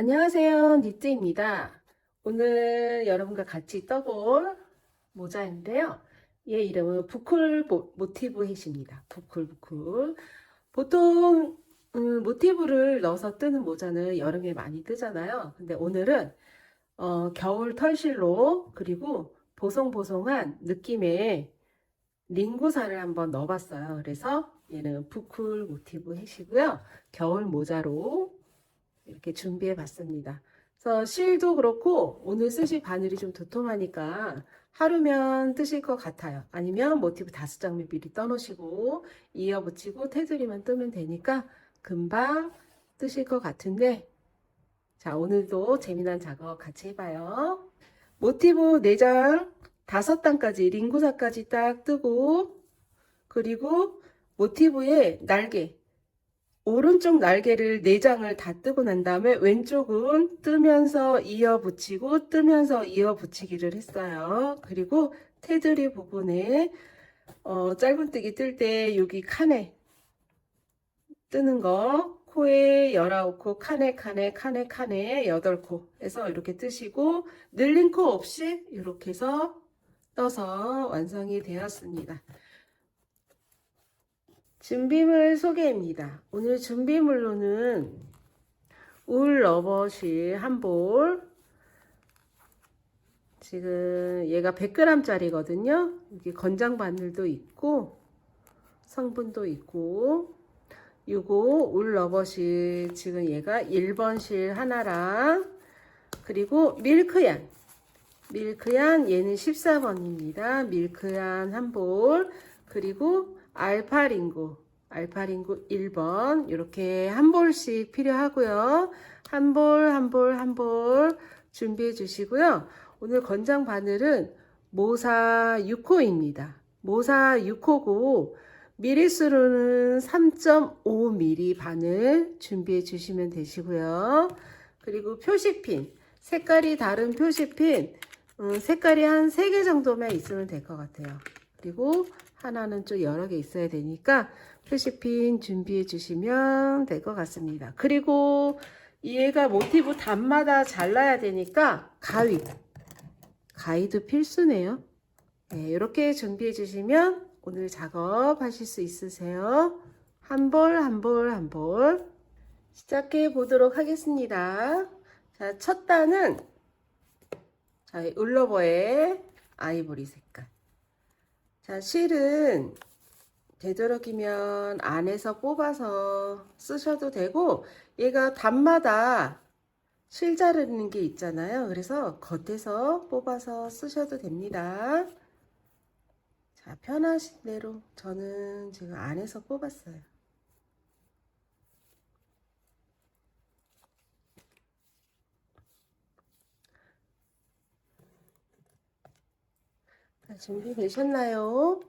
안녕하세요. 니트입니다. 오늘 여러분과 같이 떠볼 모자인데요. 얘 이름은 부클 모티브 햇입니다. 부클. 보통 모티브를 넣어서 뜨는 모자는 여름에 많이 뜨잖아요. 근데 오늘은 겨울 털실로 그리고 보송보송한 느낌의 링구사를 한번 넣어봤어요. 그래서 얘는 부클 모티브 햇이고요. 겨울 모자로 이렇게 준비해 봤습니다. 그래서 실도 그렇고 오늘 쓰실 바늘이 좀 도톰하니까 하루면 뜨실 것 같아요. 아니면 모티브 5장면 미리 떠놓으시고 이어 붙이고 테두리만 뜨면 되니까 금방 뜨실 것 같은데, 자, 오늘도 재미난 작업 같이 해봐요. 모티브 4장 5단까지 링구사까지 딱 뜨고, 그리고 모티브의 날개, 오른쪽 날개를 4장을 다 뜨고 난 다음에 왼쪽은 뜨면서 이어 붙이고 뜨면서 이어 붙이기를 했어요. 그리고 테두리 부분에 짧은뜨기 뜰 때 여기 칸에 뜨는 거, 코에 19코, 칸에 8코 해서 이렇게 뜨시고 늘린 코 없이 이렇게 해서 떠서 완성이 되었습니다. 준비물 소개입니다. 오늘 준비물로는 울 러버실 한 볼, 지금 얘가 100g 짜리거든요. 여기 건장 바늘도 있고 성분도 있고, 요거 울 러버실 지금 얘가 1번 실 하나랑, 그리고 밀크얀 얘는 14번입니다. 밀크얀 한 볼, 그리고 알파링구 1번 이렇게 한 볼씩 필요하고요. 한 볼 준비해 주시고요. 오늘 건장 바늘은 모사 6호입니다. 모사 6호고 미리수로는 3.5mm 바늘 준비해 주시면 되시고요. 그리고 표시핀, 색깔이 다른 표시핀, 색깔이 한 3개 정도만 있으면 될 것 같아요. 그리고 하나는 좀 여러 개 있어야 되니까 표시핀 준비해 주시면 될 것 같습니다. 그리고 얘가 모티브 단마다 잘라야 되니까 가위도 필수네요. 네, 이렇게 준비해 주시면 오늘 작업하실 수 있으세요. 한 볼 시작해 보도록 하겠습니다. 자, 첫 단은 울러버의 아이보리 색깔. 자, 실은 되도록이면 안에서 뽑아서 쓰셔도 되고, 얘가 단마다 실 자르는 게 있잖아요. 그래서 겉에서 뽑아서 쓰셔도 됩니다. 자, 편하신 대로. 저는 지금 안에서 뽑았어요. 자, 준비되셨나요?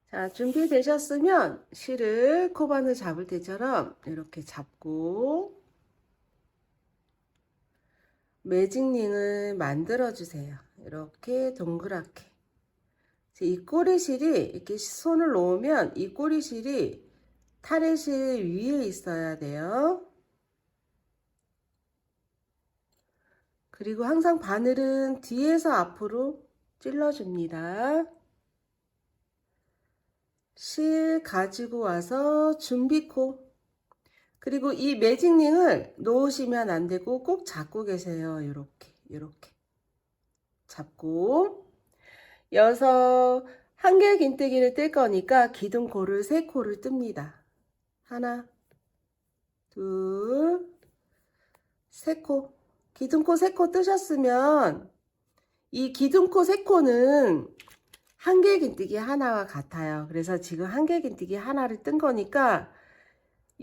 자, 준비되셨으면 실을 코바늘 잡을 때처럼 이렇게 잡고 매직링을 만들어 주세요. 이렇게 동그랗게. 이 꼬리실이 이렇게 손을 놓으면 이 꼬리실이 타레실 위에 있어야 돼요. 그리고 항상 바늘은 뒤에서 앞으로 찔러줍니다. 실 가지고 와서 준비코, 그리고 이 매직링을 놓으시면 안 되고 꼭 잡고 계세요. 이렇게 잡고, 여서 한길 긴뜨기를 뜰 거니까 기둥코를 3코를 뜹니다. 하나, 둘, 3코. 기둥코 3코 뜨셨으면 이 기둥코 3코는 한길 긴뜨기 하나와 같아요. 그래서 지금 한길 긴뜨기 하나를 뜬 거니까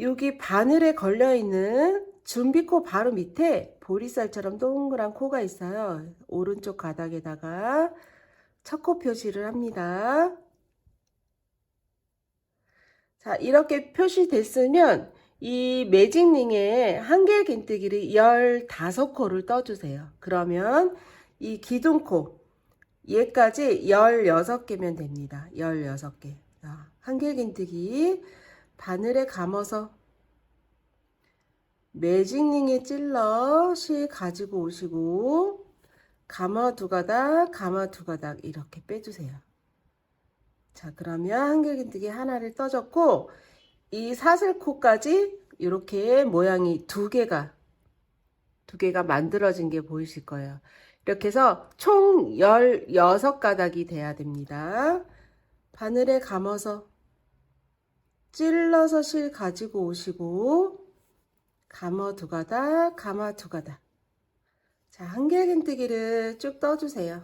여기 바늘에 걸려있는 준비코 바로 밑에 보리쌀처럼 동그란 코가 있어요. 오른쪽 가닥에다가 첫 코 표시를 합니다. 자, 이렇게 표시됐으면 이 매직링에 한길 긴뜨기를 15코를 떠주세요. 그러면 이 기둥코 얘까지 16개면 됩니다. 16개. 한길 긴뜨기 바늘에 감아서 매직링에 찔러 실 가지고 오시고 가마 두 가닥, 가마 두 가닥 이렇게 빼주세요. 자, 그러면 한길긴뜨기 하나를 떠줬고 이 사슬코까지 이렇게 모양이 두 개가 만들어진 게 보이실 거예요. 이렇게 해서 총 16가닥이 돼야 됩니다. 바늘에 감아서 찔러서 실 가지고 오시고 가마 두 가닥, 가마 두 가닥. 자, 한길긴뜨기를 쭉 떠주세요.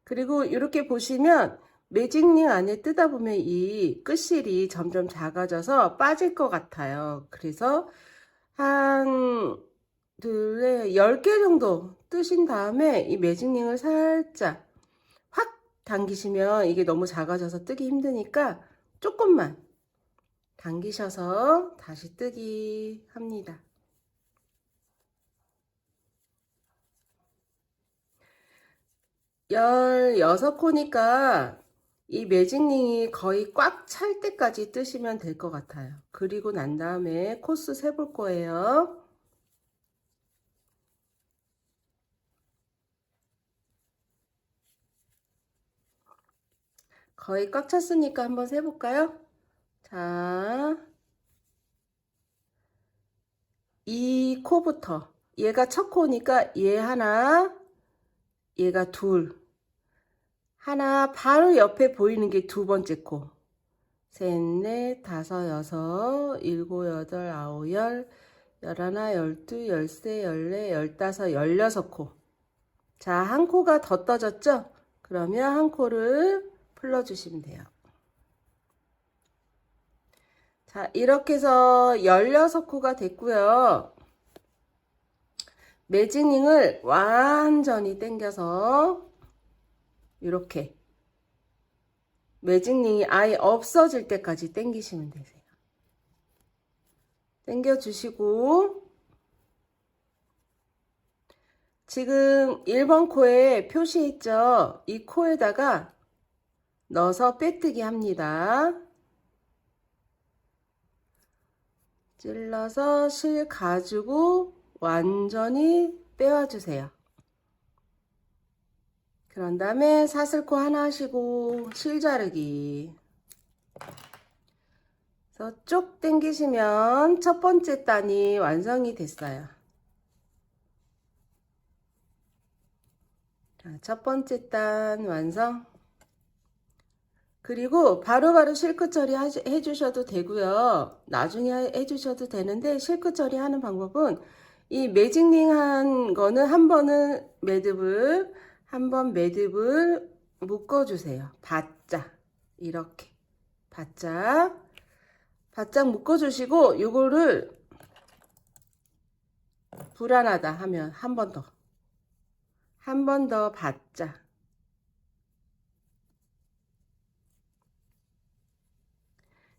그리고 이렇게 보시면 매직링 안에 뜯다 보면 이 끝실이 점점 작아져서 빠질 것 같아요. 그래서 한 10개 정도 뜨신 다음에 이 매직링을 살짝 확 당기시면 이게 너무 작아져서 뜨기 힘드니까 조금만 당기셔서 다시 뜨기 합니다. 16코니까 이 매직링이 거의 꽉 찰 때까지 뜨시면 될 것 같아요. 그리고 난 다음에 코스 세볼 거예요. 거의 꽉 찼으니까 한번 세볼까요? 자, 이 코부터 얘가 첫 코니까 얘 하나, 얘가 둘, 하나 바로 옆에 보이는 게 두 번째 코. 셋, 넷, 다섯, 여섯, 일곱, 여덟, 아홉, 열, 열하나, 열둘, 열세, 열네, 열다섯, 16코. 자, 한 코가 더 떠졌죠? 그러면 한 코를 풀러주시면 돼요. 자, 이렇게 해서 16코가 됐고요. 매직링을 완전히 당겨서 이렇게 매직링이 아예 없어질 때까지 당기시면 되세요. 당겨주시고 지금 1번 코에 표시했죠? 이 코에다가 넣어서 빼뜨기 합니다. 찔러서 실 가지고 완전히 빼와주세요. 그런 다음에 사슬코 하나 하시고 실 자르기. 그래서 쭉 당기시면 첫 번째 단이 완성이 됐어요. 자, 첫 번째 단 완성. 그리고 바로바로 실끝 처리 해주셔도 되고요. 나중에 해주셔도 되는데 실끝 처리하는 방법은 이 매직링 한 거는 한 번은 매듭을 한 번 매듭을 묶어주세요. 바짝 이렇게 바짝 묶어주시고 요거를 불안하다 하면 한 번 더 바짝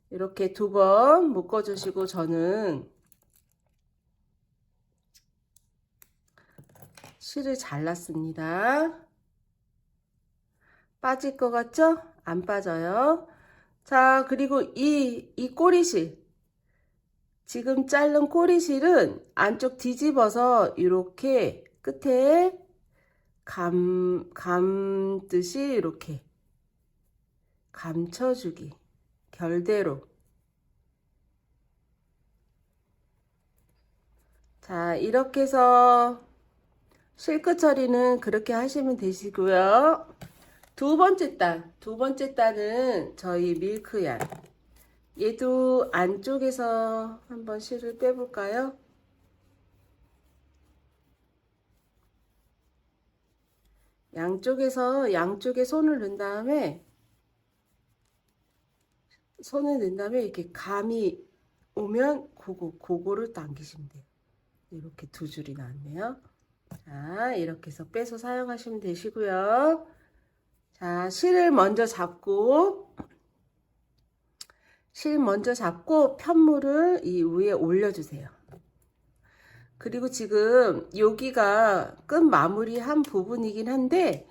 이렇게 2번 묶어주시고 저는 실을 잘랐습니다. 빠질 것 같죠? 안 빠져요. 자, 그리고 이 꼬리실 지금 자른 꼬리실은 안쪽 뒤집어서 이렇게 끝에 감듯이 이렇게 감춰주기 결대로. 자, 이렇게 해서 실끝 처리는 그렇게 하시면 되시고요. 두 번째 단은 저희 밀크약. 얘도 안쪽에서 한번 실을 빼볼까요? 양쪽에 손을 넣은 다음에 이렇게 감이 오면 그거를 당기시면 돼요. 이렇게 두 줄이 나왔네요. 자, 이렇게 해서 빼서 사용하시면 되시고요. 자, 실을 먼저 잡고 편물을 이 위에 올려주세요. 그리고 지금 여기가 끝 마무리한 부분이긴 한데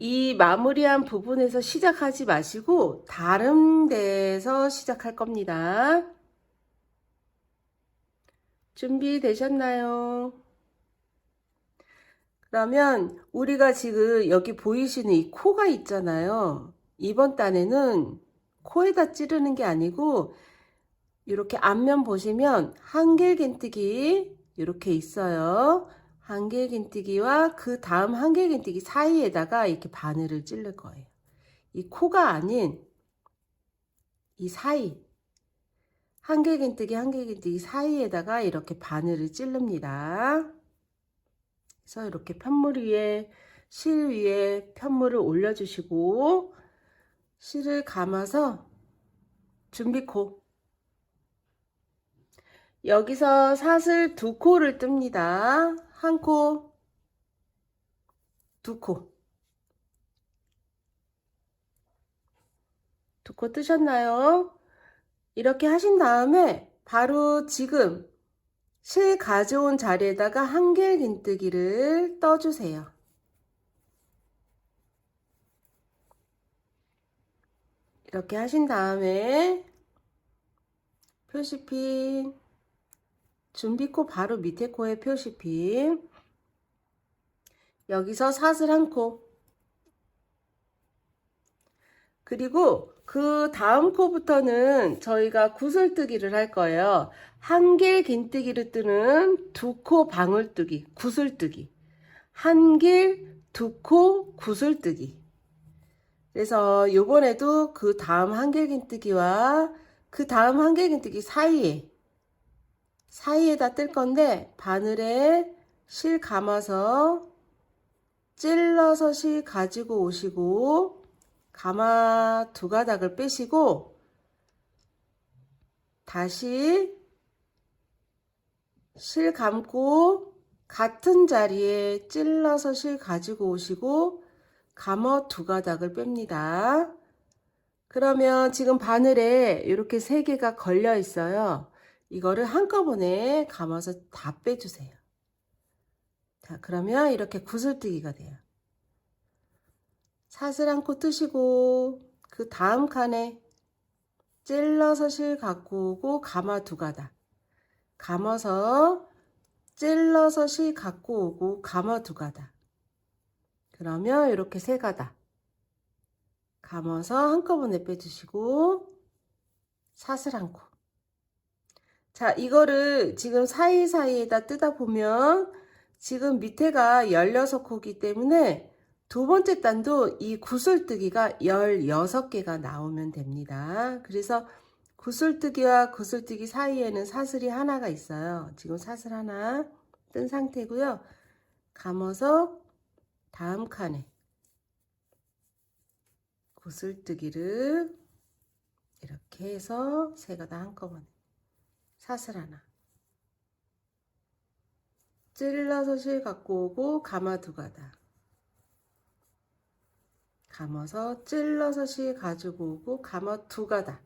이 마무리한 부분에서 시작하지 마시고 다른 데에서 시작할 겁니다. 준비되셨나요? 그러면 우리가 지금 여기 보이시는 이 코가 있잖아요. 이번 단에는 코에다 찌르는 게 아니고 이렇게 앞면 보시면 한길긴뜨기 이렇게 있어요. 한길긴뜨기와 그 다음 한길긴뜨기 사이에다가 이렇게 바늘을 찌를 거예요. 이 코가 아닌 이 사이 한길긴뜨기 사이에다가 이렇게 바늘을 찌릅니다. 그래서 이렇게 편물 위에 실 위에 편물을 올려주시고 실을 감아서 준비코 여기서 사슬 두 코를 뜹니다. 한 코, 두 코. 두 코 뜨셨나요? 이렇게 하신 다음에 바로 지금 실 가져온 자리에다가 한길긴뜨기를 떠주세요. 이렇게 하신 다음에 표시핀 준비코 바로 밑에 코에 표시핀 여기서 사슬 한 코 그리고 그 다음 코부터는 저희가 구슬뜨기를 할 거예요. 한길긴뜨기를 뜨는 두 코 방울뜨기 구슬뜨기 한길 두 코 구슬뜨기 그래서 요번에도 그 다음 한길긴뜨기와 그 다음 한길긴뜨기 사이에다 뜰 건데 바늘에 실 감아서 찔러서 실 가지고 오시고 가마 두 가닥을 빼시고 다시 실 감고 같은 자리에 찔러서 실 가지고 오시고 가마 두 가닥을 뺍니다. 그러면 지금 바늘에 이렇게 세 개가 걸려 있어요. 이거를 한꺼번에 감아서 다 빼주세요. 자, 그러면 이렇게 구슬뜨기가 돼요. 사슬 한 코 뜨시고 그 다음 칸에 찔러서 실 갖고 오고 가마 두 가닥 감아서 찔러서 실 갖고 오고 가마 두 가닥 그러면 이렇게 세 가닥 감아서 한꺼번에 빼주시고 사슬 한 코. 자, 이거를 지금 사이사이에다 뜨다 보면 지금 밑에가 16코이기 때문에 두 번째 단도 이 구슬뜨기가 16개가 나오면 됩니다. 그래서 구슬뜨기와 구슬뜨기 사이에는 사슬이 하나가 있어요. 지금 사슬 하나 뜬 상태고요. 감아서 다음 칸에 구슬뜨기를 이렇게 해서 세 가닥 한꺼번에 사슬 하나 찔러서 실 갖고 오고 가마 두 가닥 감아서 찔러서 실 가지고 오고 가마 두 가닥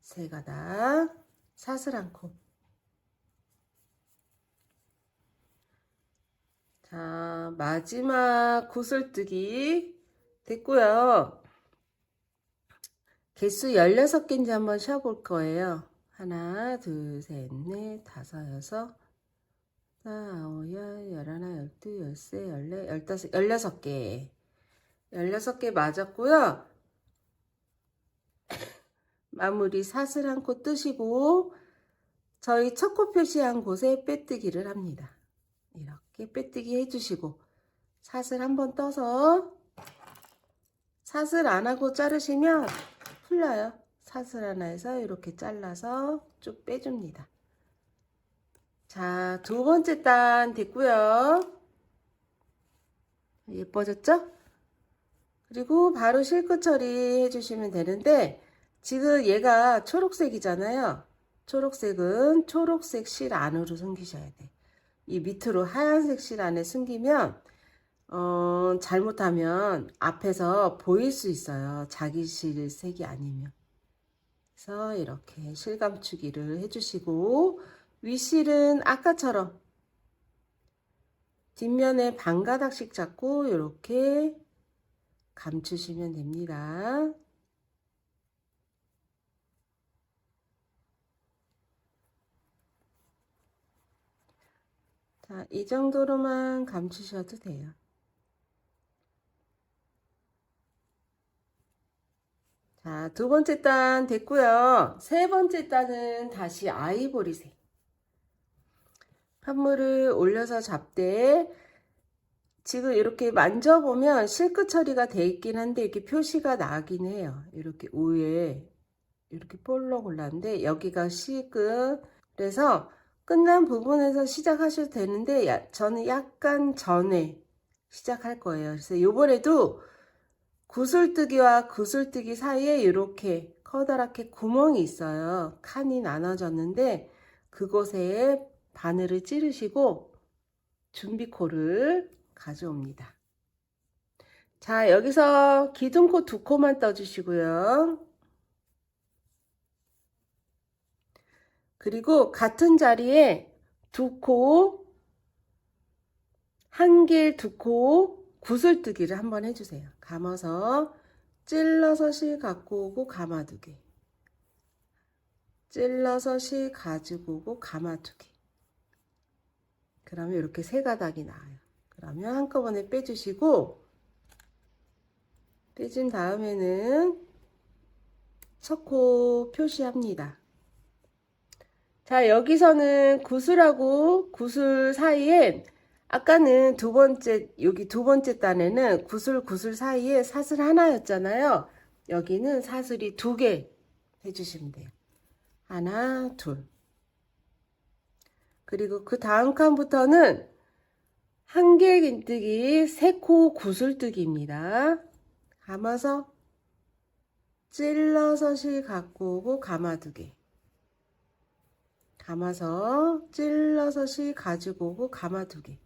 세 가닥 사슬 한 코. 자, 마지막 구슬뜨기 됐고요. 개수 16개인지 한번 쉬어볼 거예요. 하나, 둘, 셋, 넷, 다섯, 여섯, 아홉, 열, 열하나, 열두, 열세, 열네, 열다섯, 16개. 16개 맞았고요. 마무리 사슬 한 코 뜨시고 저희 첫 코 표시한 곳에 빼뜨기를 합니다. 이렇게 빼뜨기 해주시고 사슬 한번 떠서 사슬 안 하고 자르시면 풀려요. 사슬 하나에서 이렇게 잘라서 쭉 빼줍니다. 자, 두 번째 단 됐고요. 예뻐졌죠? 그리고 바로 실끝 처리 해주시면 되는데 지금 얘가 초록색이잖아요. 초록색은 초록색 실 안으로 숨기셔야 돼. 이 밑으로 하얀색 실 안에 숨기면 잘못하면 앞에서 보일 수 있어요. 자기 실 색이 아니면. 그래서 이렇게 실 감추기를 해주시고 윗실은 아까처럼 뒷면에 반가닥씩 잡고 이렇게 감추시면 됩니다. 자, 이 정도로만 감추셔도 돼요. 자, 두 번째 단 됐고요. 세 번째 단은 다시 아이보리색. 판물을 올려서 잡되 지금 이렇게 만져보면 실크 처리가 돼 있긴 한데 이렇게 표시가 나긴 해요. 이렇게 위에 이렇게 볼록 올랐는데 여기가 실크. 그래서 끝난 부분에서 시작하셔도 되는데 저는 약간 전에 시작할 거예요. 그래서 요번에도 구슬뜨기와 구슬뜨기 사이에 이렇게 커다랗게 구멍이 있어요. 칸이 나눠졌는데 그곳에 바늘을 찌르시고 준비코를 가져옵니다. 자, 여기서 기둥코 2코만 떠주시고요. 그리고 같은 자리에 2코, 1길 2코 구슬뜨기를 한번 해주세요. 감아서 찔러서 실 갖고 오고 감아두기, 찔러서 실 가지고 오고 감아두기. 그러면 이렇게 3가닥이 나와요. 그러면 한꺼번에 빼주시고 빼준 다음에는 첫 코 표시합니다. 자, 여기서는 구슬하고 구슬 사이에 아까는 여기 두 번째 단에는 구슬 사이에 사슬 하나였잖아요. 여기는 사슬이 2개 해주시면 돼요. 하나, 둘. 그리고 그 다음 칸부터는 1길 긴뜨기 3코 구슬뜨기입니다. 감아서 찔러서 실 갖고 오고 감아두기, 감아서 찔러서 실 가지고 오고 감아두기,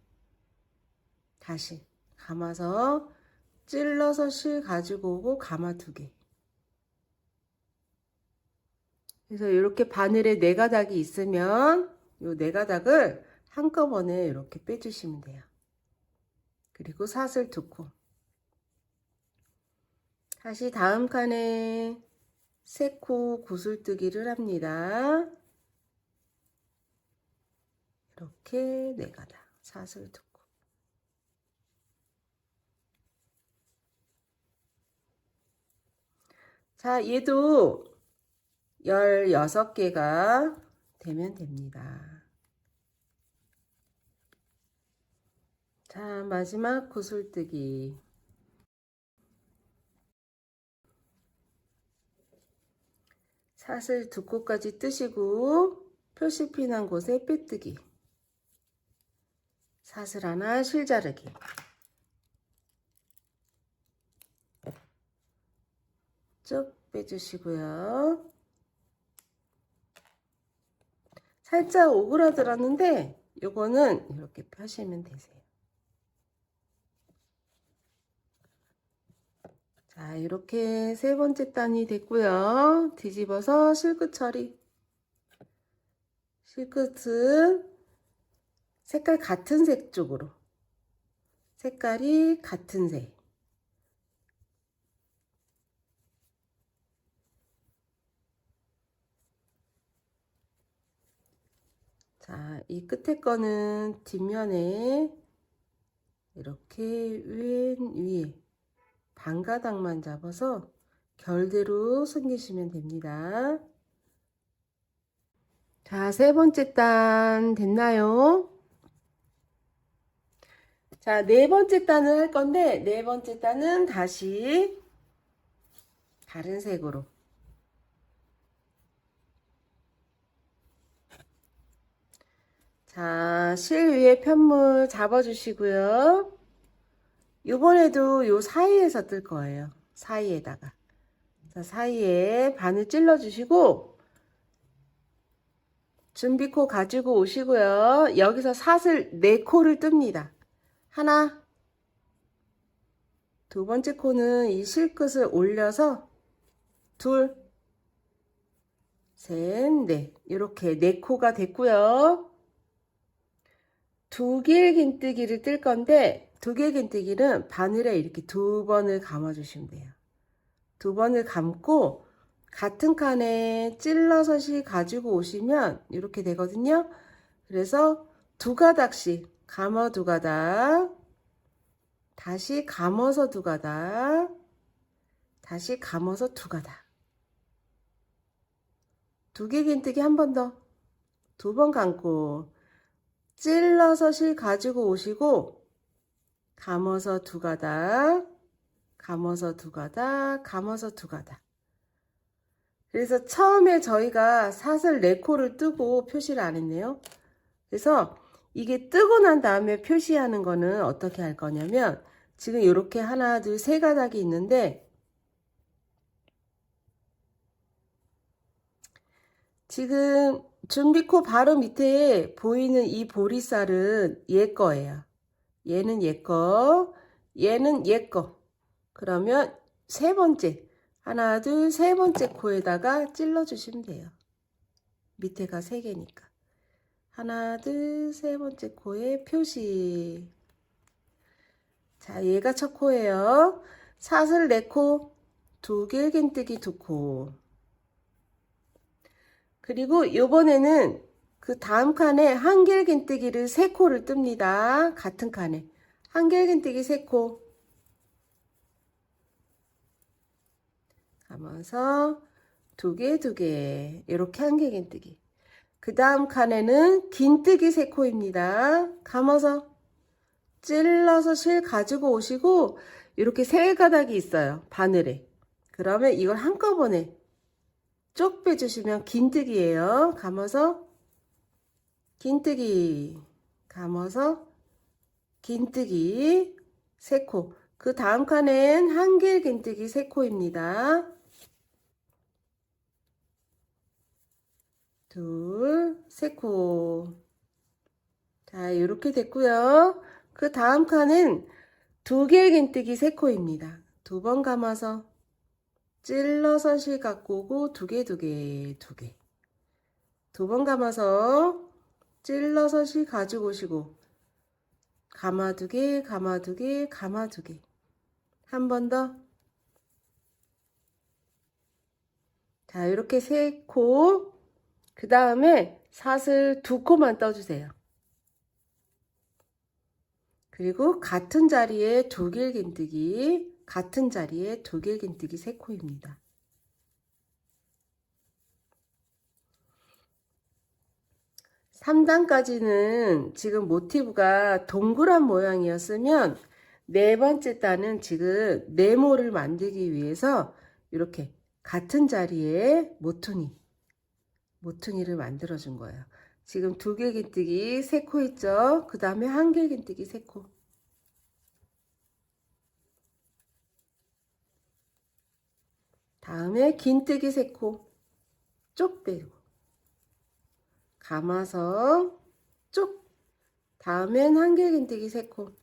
다시 감아서 찔러서 실 가지고 오고 감아두기. 그래서 이렇게 바늘에 4가닥이 있으면 이 4가닥을 한꺼번에 이렇게 빼주시면 돼요. 그리고 사슬 2코. 다시 다음 칸에 3코 구슬뜨기를 합니다. 이렇게 4가닥 사슬 2코. 자, 얘도 16개가 되면 됩니다. 자, 마지막 구슬뜨기. 사슬 2코까지 뜨시고 표시피 난 곳에 빼뜨기, 사슬 하나 실 자르기. 쭉 빼주시고요. 살짝 오그라들었는데 요거는 이렇게 펴시면 되세요. 자, 이렇게 3번째 단이 됐고요. 뒤집어서 실끝 처리. 실끝은 색깔 같은 색 쪽으로, 색깔이 같은 색. 자, 이 끝에 거는 뒷면에 이렇게 왼 위에 반가닥만 잡아서 결대로 숨기시면 됩니다. 자, 3번째 단 됐나요? 자, 4번째 단을 할 건데 4번째 단은 다시 다른 색으로. 자, 실 위에 편물 잡아주시고요. 이번에도 요 사이에서 뜰 거예요. 사이에다가. 자, 사이에 바늘 찔러주시고 준비코 가지고 오시고요. 여기서 사슬 4코를 뜹니다. 하나, 두 번째 코는 이 실끝을 올려서 둘, 셋, 넷. 이렇게 네 코가 됐고요. 두 개의 긴뜨기를 뜰 건데 두 개의 긴뜨기는 바늘에 이렇게 두 번을 감아 주시면 돼요. 두 번을 감고 같은 칸에 찔러서시 가지고 오시면 이렇게 되거든요. 그래서 두 가닥씩 감아 두 가닥, 다시 감아서 두 가닥, 다시 감아서 두 가닥. 두 개 긴뜨기 한 번 더, 두 번 감고 찔러서 실 가지고 오시고 감아서 두 가닥, 감아서 두 가닥, 감아서 두 가닥. 그래서 처음에 저희가 사슬 4코를 뜨고 표시를 안 했네요. 그래서 이게 뜨고 난 다음에 표시하는 거는 어떻게 할 거냐면 지금 이렇게 하나, 둘, 세 가닥이 있는데 지금 준비코 바로 밑에 보이는 이 보리쌀은 얘 거예요. 얘는 얘 거, 얘는 얘 거. 그러면 세 번째, 하나, 둘, 세 번째 코에다가 찔러 주시면 돼요. 밑에가 세 개니까. 하나, 둘, 세 번째 코에 표시. 자, 얘가 첫 코예요. 사슬 4코, 두 개 긴뜨기 2코. 그리고 요번에는 그 다음 칸에 한길 긴뜨기를 3코를 뜹니다. 같은 칸에. 한길 긴뜨기 3코. 감아서 두 개, 두 개. 이렇게 한길 긴뜨기. 그 다음 칸에는 긴뜨기 3코입니다. 감아서 찔러서 실 가지고 오시고 이렇게 세 가닥이 있어요. 바늘에. 그러면 이걸 한꺼번에 쭉 빼주시면 긴뜨기예요. 감아서 긴뜨기, 감아서 긴뜨기 3코. 그 다음 칸엔 한길 긴뜨기 3코입니다. 둘, 3코. 자, 이렇게 됐고요. 그 다음 칸은 두 길 긴뜨기 3코입니다. 두 번 감아서 찔러서 실 갖고 오고 두 개, 두 개, 두 개. 두 번 감아서 찔러서 실 가지고 오시고 감아 두 개, 감아 두 개, 감아 두 개. 한 번 더. 자, 이렇게 3코. 그 다음에 사슬 2코만 떠주세요. 그리고 같은 자리에 두 길 긴뜨기, 같은 자리에 두 길 긴뜨기 3코입니다. 3단까지는 지금 모티브가 동그란 모양이었으면 네 번째 단은 지금 네모를 만들기 위해서 이렇게 같은 자리에 모퉁이를 만들어 준 거예요. 지금 두 길 긴뜨기 3코 있죠? 그 다음에 한 길 긴뜨기 3코. 다음에 긴뜨기 3코 쭉 빼고 감아서 쭉. 다음엔 한 길 긴뜨기 3코.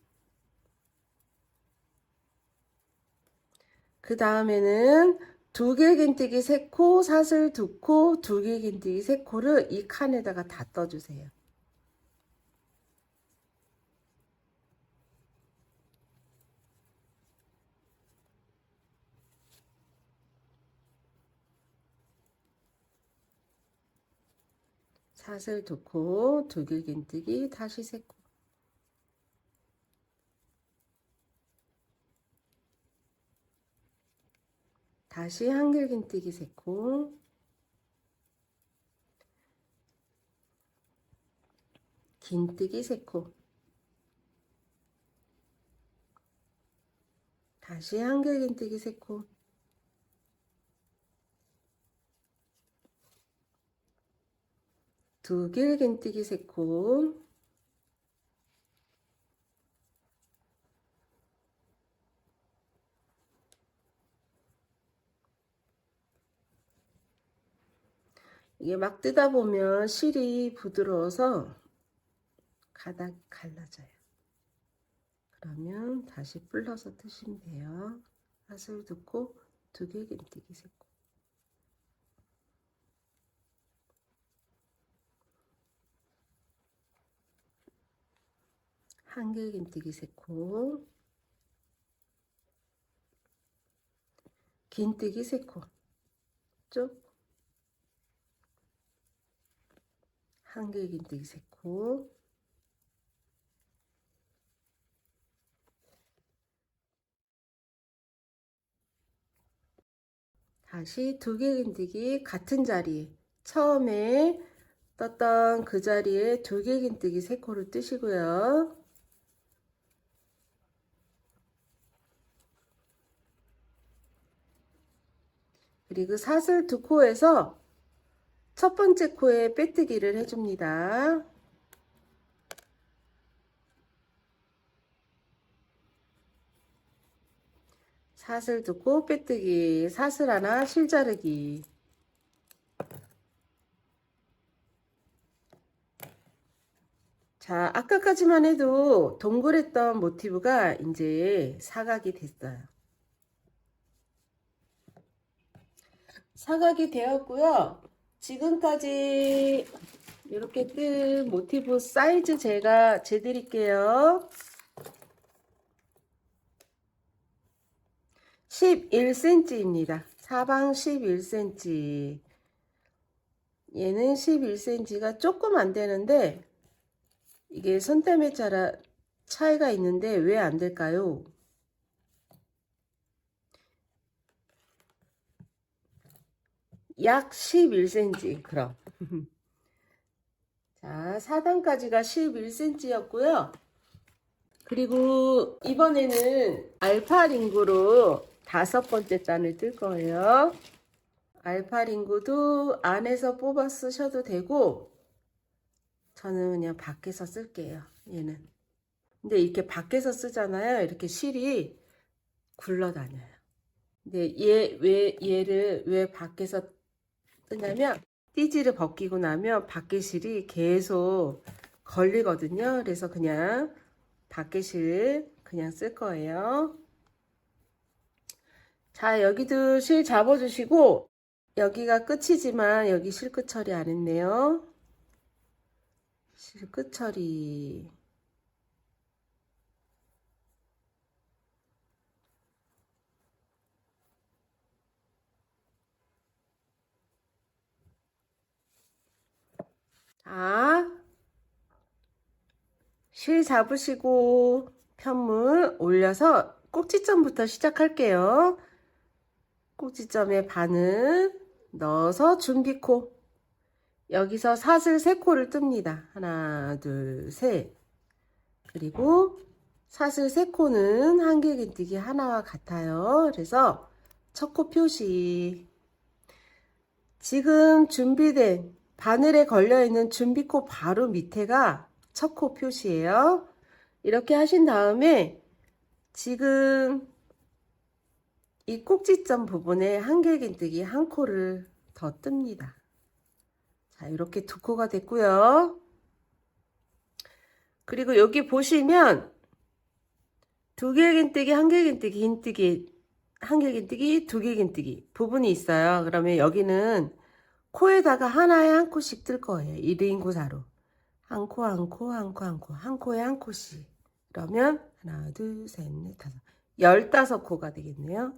그 다음에는 두 길 긴뜨기 3코, 사슬 2코, 두 길 긴뜨기 3코를 이 칸에다가 다 떠주세요. 사슬 2코, 두 길 긴뜨기, 다시 3코. 다시 한 길 긴뜨기 3코. 긴뜨기 3코. 다시 한 길 긴뜨기 3코. 두 길 긴뜨기 3코. 이게 막 뜨다 보면 실이 부드러워서 가닥 갈라져요. 그러면 다시 불러서 뜨시면 돼요. 사슬 2코, 두 길 긴뜨기 3코. 한길긴뜨기 3코, 긴뜨기 3코, 쭉, 한길긴뜨기 3코, 다시 2개 긴뜨기 같은 자리에, 처음에 떴던 그 자리에 2개 긴뜨기 3코를 뜨시고요. 그리고 사슬 2코에서 첫 번째 코에 빼뜨기를 해줍니다. 사슬 2코 빼뜨기, 사슬 하나 실자르기. 자, 아까까지만 해도 동그랬던 모티브가 이제 사각이 됐어요. 사각이 되었고요. 지금까지 이렇게 뜬 모티브 사이즈 제가 재드릴게요. 11cm입니다. 사방 11cm. 얘는 11cm가 조금 안 되는데 이게 손때문에 차이가 있는데 왜 안 될까요? 약 11cm 그럼. 자, 4단까지가 11cm였고요. 그리고 이번에는 알파 링구로 5번째 단을 뜰 거예요. 알파 링구도 안에서 뽑아 쓰셔도 되고 저는 그냥 밖에서 쓸게요. 얘는. 근데 이렇게 밖에서 쓰잖아요. 이렇게 실이 굴러다녀요. 근데 얘를 왜 밖에서 뜨냐면 띠지를 벗기고 나면 밖에 실이 계속 걸리거든요. 그래서 그냥 밖에 실 그냥 쓸 거예요. 자, 여기도 실 잡아주시고 여기가 끝이지만 여기 실 끝 처리 안 했네요. 실 끝 처리. 자, 실 잡으시고 편물 올려서 꼭지점부터 시작할게요. 꼭지점에 바늘 넣어서 준비코. 여기서 사슬 3코를 뜹니다. 하나, 둘, 셋. 그리고 사슬 3코는 한길긴뜨기 하나와 같아요. 그래서 첫 코 표시. 지금 준비된 바늘에 걸려있는 준비코 바로 밑에가 첫 코 표시예요. 이렇게 하신 다음에 지금 이 꼭지점 부분에 한길긴뜨기 1코를 더 뜹니다. 자, 이렇게 2코가 됐고요. 그리고 여기 보시면 2개 긴뜨기, 한길긴뜨기, 긴뜨기, 한길긴뜨기, 2개 긴뜨기 부분이 있어요. 그러면 여기는 코에다가 하나에 1코씩 뜰 거예요. 1인 구사로. 1코, 1코, 1코, 1코, 1코에 1코씩. 그러면 하나, 둘, 셋, 넷, 다섯. 15코가 되겠네요.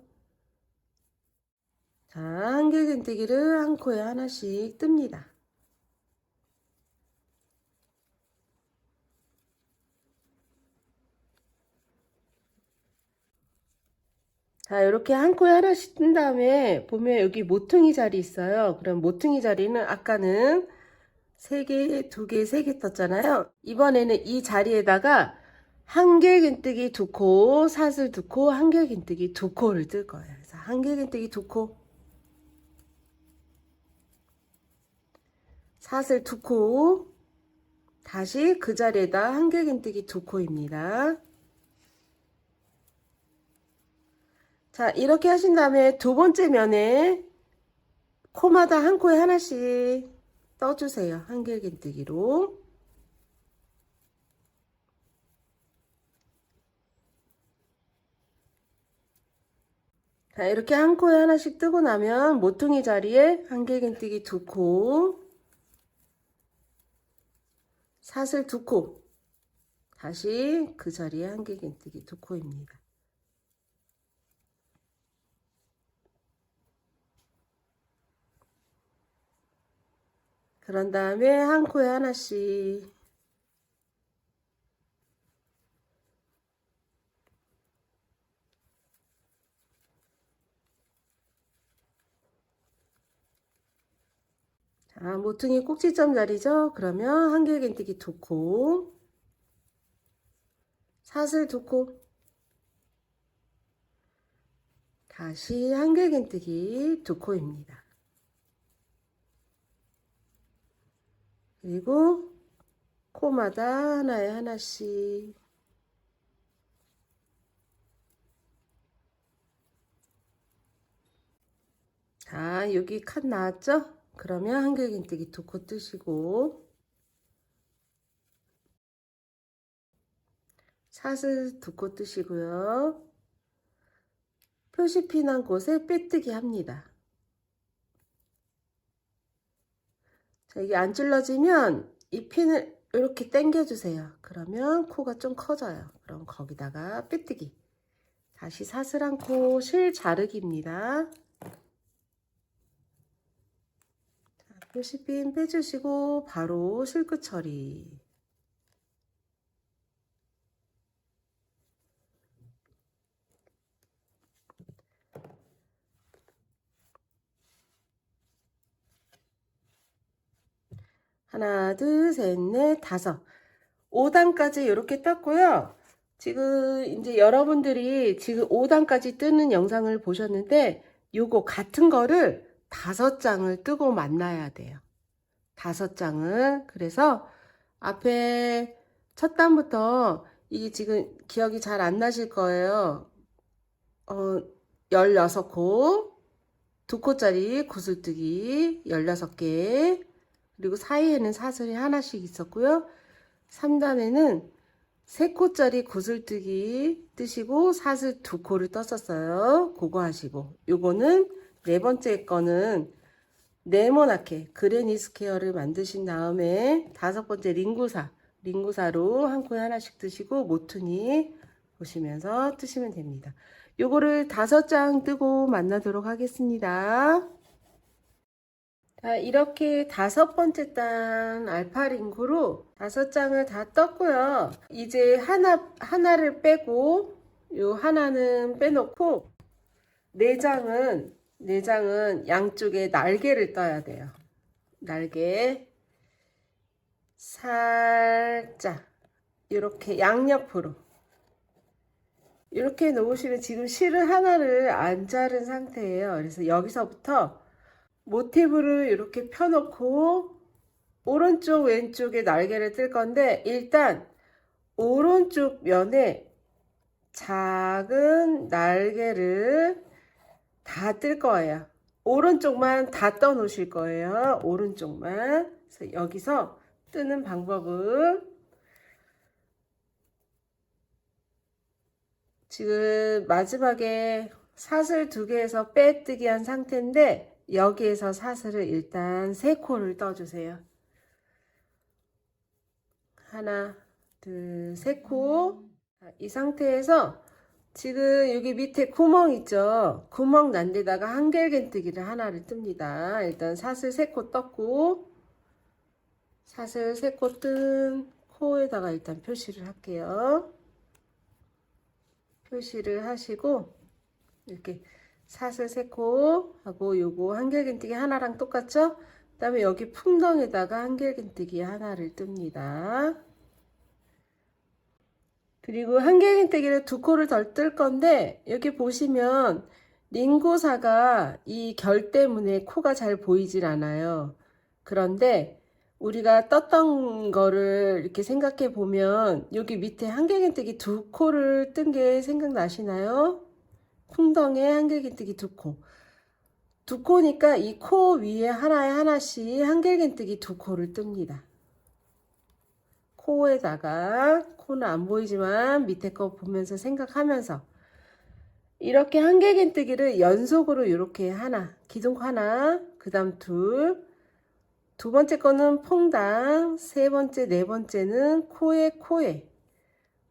자, 한길긴뜨기를 1코에 하나씩 뜹니다. 자, 이렇게 1코에 하나씩 뜬 다음에 보면 여기 모퉁이 자리 있어요. 그럼 모퉁이 자리는 아까는 3개, 2개, 3개 떴잖아요. 이번에는 이 자리에다가 한길긴뜨기 2코, 사슬 2코, 한길긴뜨기 2코를 뜰 거예요. 그래서 한길긴뜨기 2코, 사슬 2코, 다시 그 자리에다 한길긴뜨기 2코입니다. 자, 이렇게 하신 다음에 두 번째 면에 코마다 1코에 하나씩 떠주세요. 한길긴뜨기로. 자, 이렇게 1코에 하나씩 뜨고 나면 모퉁이 자리에 한길긴뜨기 2코, 사슬 2코, 다시 그 자리에 한길긴뜨기 2코입니다. 그런 다음에 한 코에 하나씩 자, 모퉁이 꼭지점 자리죠? 그러면 한길긴뜨기 2코, 사슬 2코, 다시 한길긴뜨기 2코입니다. 그리고 코마다 하나에 하나씩 자, 여기 칸 나왔죠? 그러면 한길긴뜨기 2코 뜨시고 사슬 2코 뜨시고요. 표시 피난 곳에 빼뜨기 합니다. 자, 이게 안 찔러지면 이 핀을 이렇게 당겨 주세요. 그러면 코가 좀 커져요. 그럼 거기다가 빼뜨기. 다시 사슬 한 코 실 자르기입니다. 자, 표시핀 빼주시고 바로 실끝 처리. 하나, 둘, 셋, 넷, 다섯. 5단까지 이렇게 떴고요. 지금 이제 여러분들이 지금 5단까지 뜨는 영상을 보셨는데 요거 같은 거를 5장을 뜨고 만나야 돼요. 5장을. 그래서 앞에 첫 단부터 이게 지금 기억이 잘 안 나실 거예요. 16코, 2코짜리 구슬뜨기 16개, 그리고 사이에는 사슬이 하나씩 있었고요. 3단에는 3코짜리 구슬뜨기 뜨시고 사슬 2코를 떴었어요. 그거 하시고, 요거는 네 번째 거는 네모나게 그레니 스퀘어를 만드신 다음에 5번째 링구사로 한 코에 하나씩 뜨시고 모퉁이 보시면서 뜨시면 됩니다. 요거를 5장 뜨고 만나도록 하겠습니다. 자, 이렇게 5번째 단 알파링구로 5장을 다 떴고요. 이제 하나를 빼고 요 하나는 빼놓고 4장은 양쪽에 날개를 떠야 돼요. 날개 살짝 이렇게 양옆으로 이렇게 놓으시면 지금 실을 하나를 안 자른 상태예요. 그래서 여기서부터 모티브를 이렇게 펴놓고 오른쪽 왼쪽에 날개를 뜰 건데 일단 오른쪽 면에 작은 날개를 다 뜰 거예요. 오른쪽만 다 떠 놓으실 거예요. 오른쪽만. 그래서 여기서 뜨는 방법은 지금 마지막에 사슬 2개에서 빼뜨기 한 상태인데 여기에서 사슬을 일단 3코를 떠주세요. 하나, 둘, 3코. 이 상태에서 지금 여기 밑에 구멍 있죠? 구멍 난 데다가 한길긴뜨기를 하나를 뜹니다. 일단 사슬 3코 떴고 사슬 3코 뜬 코에다가 일단 표시를 할게요. 표시를 하시고 이렇게 사슬 3코 하고 요거 한길긴뜨기 하나랑 똑같죠? 그 다음에 여기 풍덩에다가 한길긴뜨기 하나를 뜹니다. 그리고 한길긴뜨기를 2코를 덜 뜰 건데 여기 보시면 링고사가 이 결 때문에 코가 잘 보이질 않아요. 그런데 우리가 떴던 거를 이렇게 생각해 보면 여기 밑에 한길긴뜨기 2코를 뜬 게 생각나시나요? 풍덩에 한길긴뜨기 2코. 2코니까 이 코 위에 하나에 하나씩 한길긴뜨기 2코를 뜹니다. 코에다가 코는 안 보이지만 밑에 거 보면서 생각하면서 이렇게 한길긴뜨기를 연속으로 이렇게 하나, 기둥 하나, 그 다음 두 번째 거는 퐁당, 세 번째, 네 번째는 코에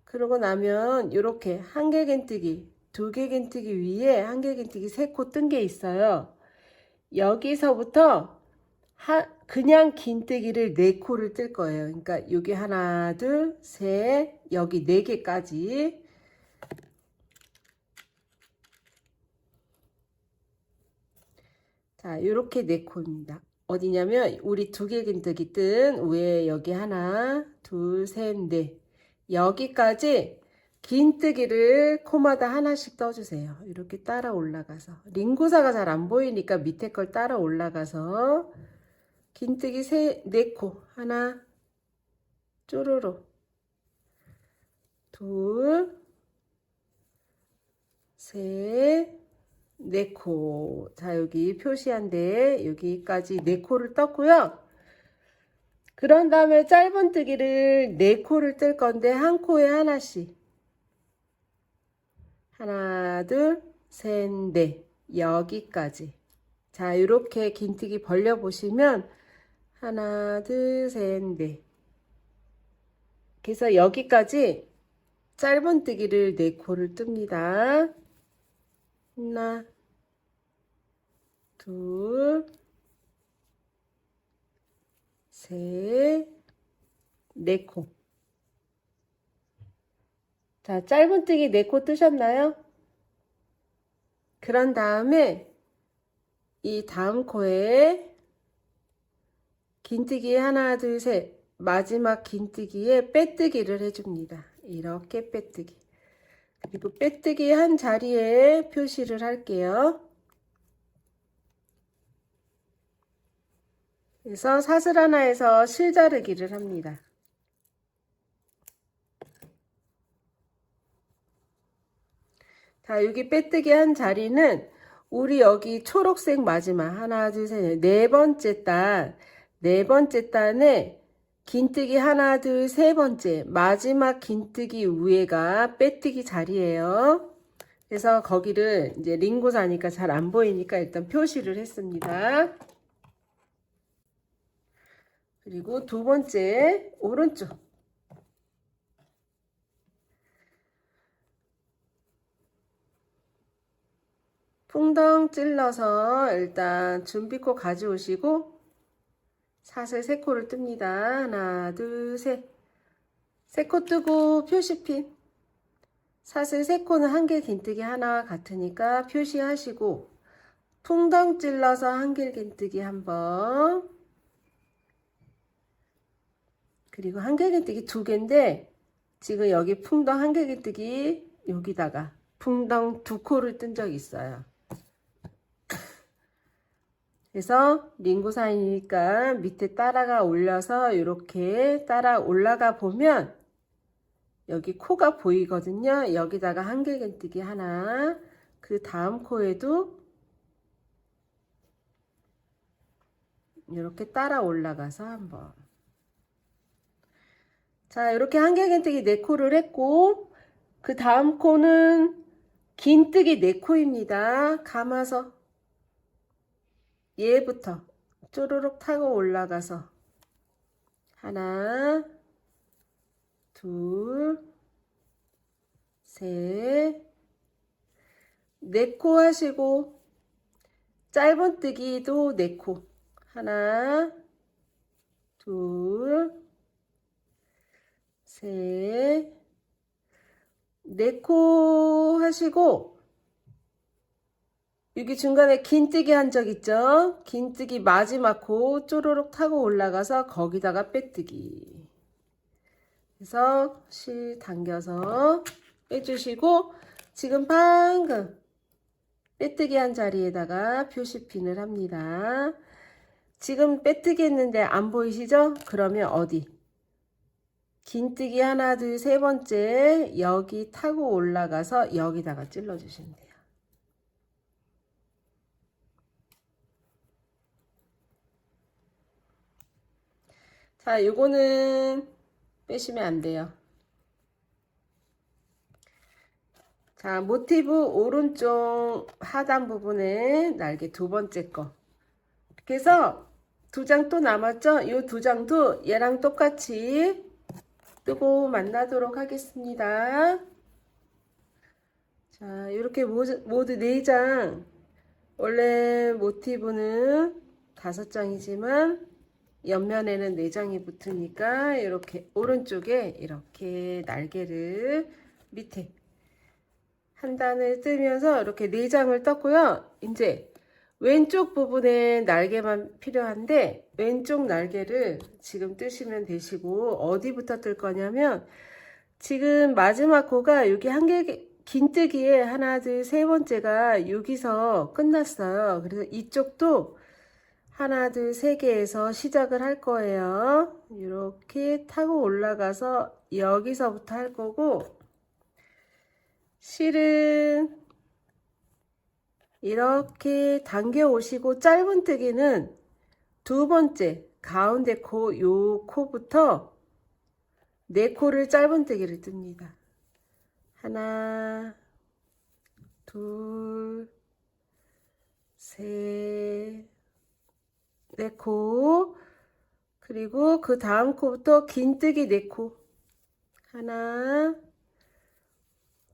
그러고 나면 이렇게 한길긴뜨기, 두길긴뜨기 위에 한길긴뜨기 3코 뜬 게 있어요. 여기서부터 그냥 긴뜨기를 4코를 뜰 거예요. 그러니까 여기 하나, 둘, 셋, 여기 4개까지. 자, 이렇게 4코입니다. 어디냐면 우리 두길긴뜨기 뜬 위에 여기 하나, 둘, 셋, 넷. 여기까지 긴뜨기를 코마다 하나씩 떠주세요. 이렇게 따라 올라가서. 링구사가 잘 안 보이니까 밑에 걸 따라 올라가서 긴뜨기 4코. 하나, 쪼로로. 둘, 셋, 4코. 자, 여기 표시한 데 여기까지 4코를 떴고요. 그런 다음에 짧은뜨기를 4코를 뜰 건데 한 코에 하나씩. 하나, 둘, 셋, 넷. 여기까지. 자, 이렇게 긴뜨기 벌려보시면 하나, 둘, 셋, 넷. 그래서 여기까지 짧은뜨기를 4코를 뜹니다. 하나, 둘, 셋, 4코. 자, 짧은뜨기 4코 뜨셨나요? 그런 다음에 이 다음 코에 긴뜨기 하나, 둘, 셋. 마지막 긴뜨기에 빼뜨기를 해줍니다. 이렇게 빼뜨기. 그리고 빼뜨기 한 자리에 표시를 할게요. 그래서 사슬 하나에서 실자르기를 합니다. 자, 여기 빼뜨기 한 자리는 우리 여기 초록색 마지막 하나, 둘, 셋, 4번째 단, 4번째 단에 긴뜨기 하나, 둘, 3번째 마지막 긴뜨기 위에가 빼뜨기 자리예요. 그래서 거기를 이제 링고사니까 잘 안 보이니까 일단 표시를 했습니다. 그리고 2번째 오른쪽. 풍덩 찔러서 일단 준비코 가져오시고 사슬 3코를 뜹니다. 하나, 둘, 셋. 3코 뜨고 표시핀. 사슬 3코는 한길 긴뜨기 하나와 같으니까 표시하시고 풍덩 찔러서 한길 긴뜨기 한번. 그리고 한길 긴뜨기 2개인데 지금 여기 풍덩 한길 긴뜨기 여기다가 풍덩 2코를 뜬 적이 있어요. 그래서 링구사이니까 밑에 따라가 올려서 이렇게 따라 올라가 보면 여기 코가 보이거든요. 여기다가 한길긴뜨기 하나, 그 다음 코에도 이렇게 따라 올라가서 한번. 자, 이렇게 한길긴뜨기 4코를 했고 그 다음 코는 긴뜨기 4코입니다. 감아서 얘부터 쪼르륵 타고 올라가서 하나, 둘, 셋, 4코 하시고 짧은뜨기도 4코. 하나, 둘, 셋, 4코 하시고 여기 중간에 긴뜨기 한 적 있죠? 긴뜨기 마지막 코 쪼르륵 타고 올라가서 거기다가 빼뜨기. 그래서 실 당겨서 빼주시고 지금 방금 빼뜨기 한 자리에다가 표시핀을 합니다. 지금 빼뜨기 했는데 안 보이시죠? 그러면 어디? 긴뜨기 하나, 둘, 3번째 여기 타고 올라가서 여기다가 찔러주시면 돼요. 자, 요거는 빼시면 안 돼요. 자, 모티브 오른쪽 하단 부분에 날개 2번째 거. 그래서 2장 또 남았죠? 이 2장도 얘랑 똑같이 뜨고 만나도록 하겠습니다. 자, 이렇게 모두 4장, 원래 모티브는 5장이지만 옆면에는 4장이 붙으니까 이렇게 오른쪽에 이렇게 날개를 밑에 한 단을 뜨면서 이렇게 4장을 떴고요. 이제 왼쪽 부분에 날개만 필요한데 왼쪽 날개를 지금 뜨시면 되시고, 어디부터 뜰 거냐면 지금 마지막 코가 여기 긴뜨기에 하나, 둘, 세 번째가 여기서 끝났어요. 그래서 이쪽도 하나, 둘, 세 개에서 시작을 할 거예요. 이렇게 타고 올라가서 여기서부터 할 거고, 실은 이렇게 당겨 오시고 짧은뜨기는 2번째 가운데 코, 요 코부터 4코를 짧은뜨기를 뜹니다. 하나, 둘, 셋, 4코. 그리고 그 다음 코부터 긴뜨기 4코. 하나,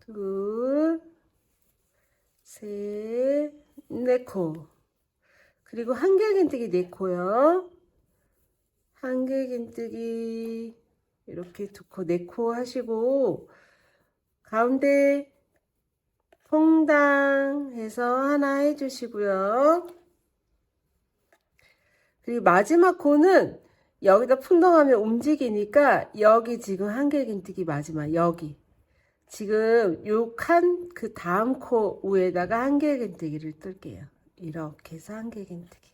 둘, 셋, 4코. 그리고 한길긴뜨기 4코요. 한길긴뜨기 이렇게 2코, 4코 하시고, 가운데 퐁당 해서 하나 해주시고요. 그리고 마지막 코는 여기다 풍덩하면 움직이니까 여기 지금 한길긴뜨기 마지막 여기 지금 요 칸 그 다음 코 위에다가 한길긴뜨기를 뜰게요. 이렇게 해서 한길긴뜨기.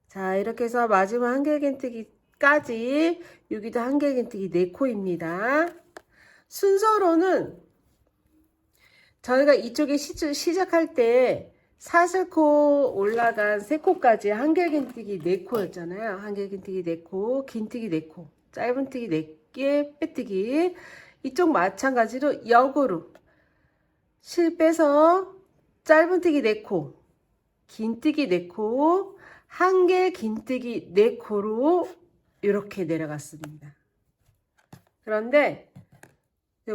자, 이렇게 해서 마지막 한길긴뜨기까지 여기도 한길긴뜨기 4코입니다. 순서로는 저희가 이쪽에 시작할 때 사슬코 올라간 3코까지 한길긴뜨기 4코였잖아요. 한길긴뜨기 4코, 긴뜨기 4코, 짧은뜨기 4개, 빼뜨기. 이쪽 마찬가지로 역으로 실 빼서 짧은뜨기 4코, 긴뜨기 4코, 한길긴뜨기 4코로 이렇게 내려갔습니다. 그런데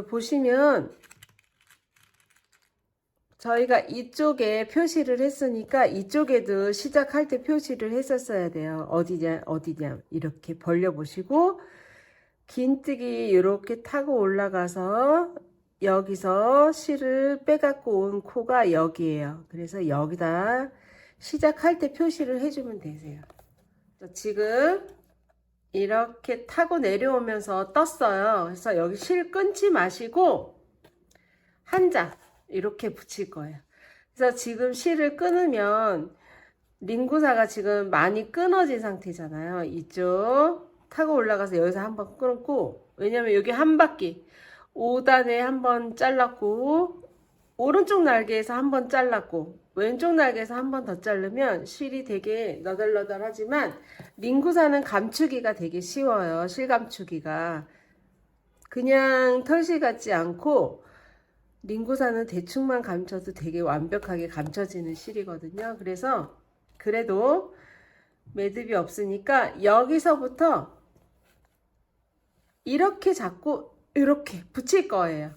보시면 저희가 이쪽에 표시를 했으니까 이쪽에도 시작할 때 표시를 했었어야 돼요. 어디냐 어디냐 이렇게 벌려 보시고, 긴뜨기 이렇게 타고 올라가서 여기서 실을 빼갖고 온 코가 여기에요. 그래서 여기다 시작할 때 표시를 해주면 되세요. 지금 이렇게 타고 내려오면서 떴어요. 그래서 여기 실 끊지 마시고 한 장 이렇게 붙일 거예요. 그래서 지금 실을 끊으면 링구사가 지금 많이 끊어진 상태잖아요. 이쪽 타고 올라가서 여기서 한번 끊고, 왜냐면 여기 한 바퀴 5단에 한번 잘랐고, 오른쪽 날개에서 한번 잘랐고, 왼쪽 날개에서 한번 더 자르면 실이 되게 너덜너덜하지만 링구사는 감추기가 되게 쉬워요. 실 감추기가 그냥 털실 같지 않고, 링구사는 대충만 감춰도 되게 완벽하게 감춰지는 실이거든요. 그래서 그래도 매듭이 없으니까 여기서부터 이렇게 잡고 이렇게 붙일 거예요.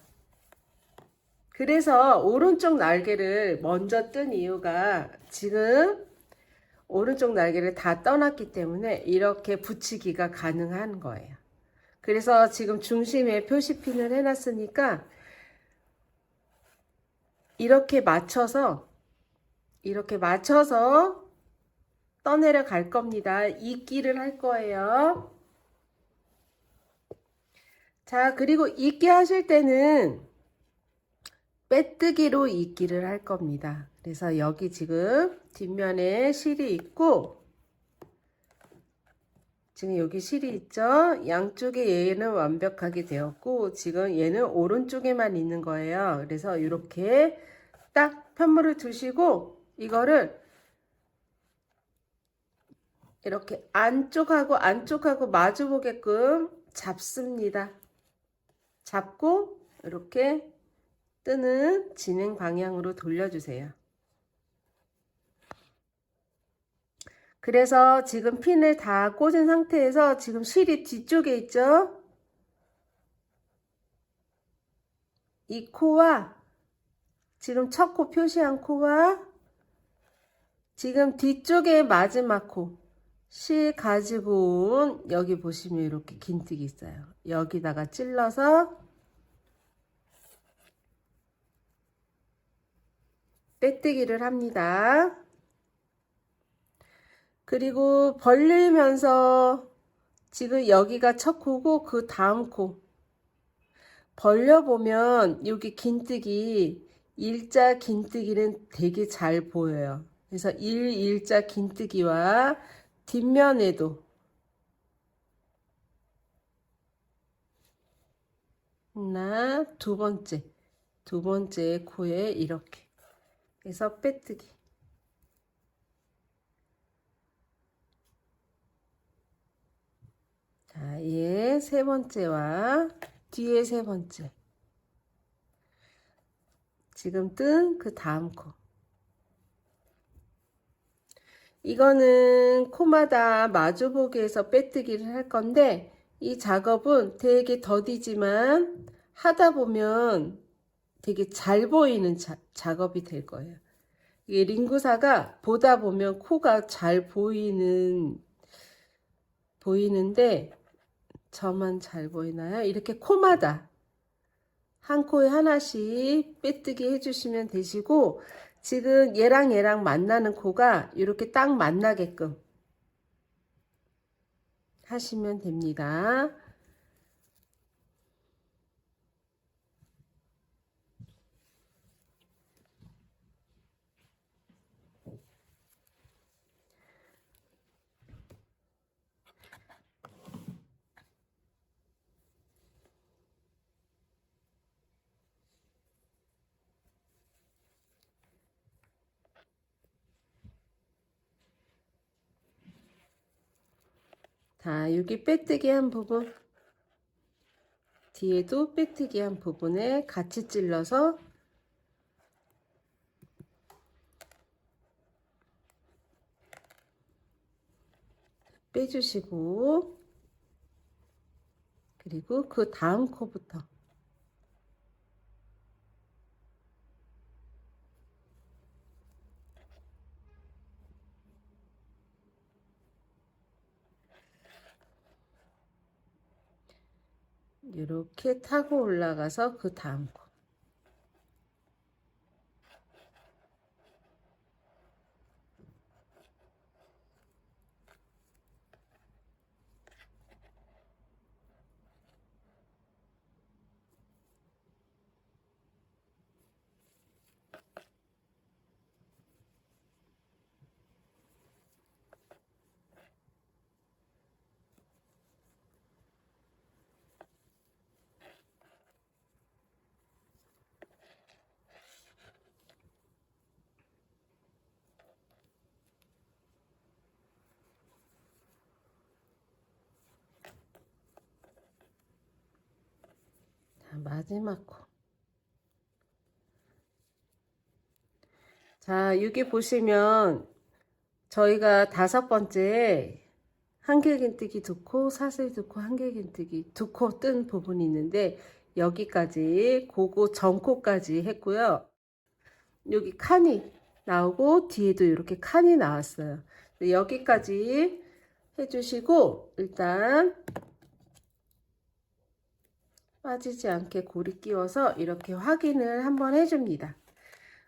그래서 오른쪽 날개를 먼저 뜬 이유가 지금 오른쪽 날개를 다 떠났기 때문에 이렇게 붙이기가 가능한 거예요. 그래서 지금 중심에 표시핀을 해놨으니까 이렇게 맞춰서 떠내려 갈 겁니다. 이끼를 할 거예요. 자, 그리고 이끼 하실 때는 빼뜨기로 이끼를 할 겁니다. 그래서 여기 지금 뒷면에 실이 있고, 지금 여기 실이 있죠? 양쪽에 얘는 완벽하게 되었고, 지금 얘는 오른쪽에만 있는 거예요. 그래서 이렇게 딱 편물을 두시고, 이거를 이렇게 안쪽하고 마주 보게끔 잡습니다. 잡고 이렇게 뜨는 진행 방향으로 돌려주세요. 그래서 지금 핀을 다 꽂은 상태에서 지금 실이 뒤쪽에 있죠? 이 코와 지금 첫 코 표시한 코와 지금 뒤쪽에 마지막 코 실 가지고 온 여기 보시면 이렇게 긴뜨기 있어요. 여기다가 찔러서 빼뜨기를 합니다. 그리고 벌리면서 지금 여기가 첫 코고 그 다음 코 벌려보면 여기 긴뜨기 일자 긴뜨기는 되게 잘 보여요. 그래서 일자 긴뜨기와 뒷면에도 하나 두 번째 코에 이렇게 해서 빼뜨기. 자, 얘 세 번째와 뒤에 세 번째. 지금 뜬 그 다음 코. 이거는 코마다 마주보기에서 빼뜨기를 할 건데 이 작업은 되게 더디지만 하다 보면 되게 잘 보이는 작업이 될 거예요. 이게 링구사가 보다 보면 코가 잘 보이는데 저만 잘 보이나요? 이렇게 코마다 한 코에 하나씩 빼뜨기 해주시면 되시고 지금 얘랑 만나는 코가 이렇게 딱 만나게끔 하시면 됩니다. 자, 여기 빼뜨기 한 부분, 뒤에도 빼뜨기 한 부분에 같이 찔러서 빼주시고, 그리고 그 다음 코부터 이렇게 타고 올라가서 그 다음 코. 자, 마지막 코. 자, 여기 보시면 저희가 다섯 번째 한길긴뜨기 두 코, 사슬 두 코, 한길긴뜨기 두 코 뜬 부분이 있는데 여기까지 고거 전코까지 했고요. 여기 칸이 나오고 뒤에도 이렇게 칸이 나왔어요. 여기까지 해주시고 일단 빠지지 않게 고리 끼워서 이렇게 확인을 한번 해줍니다.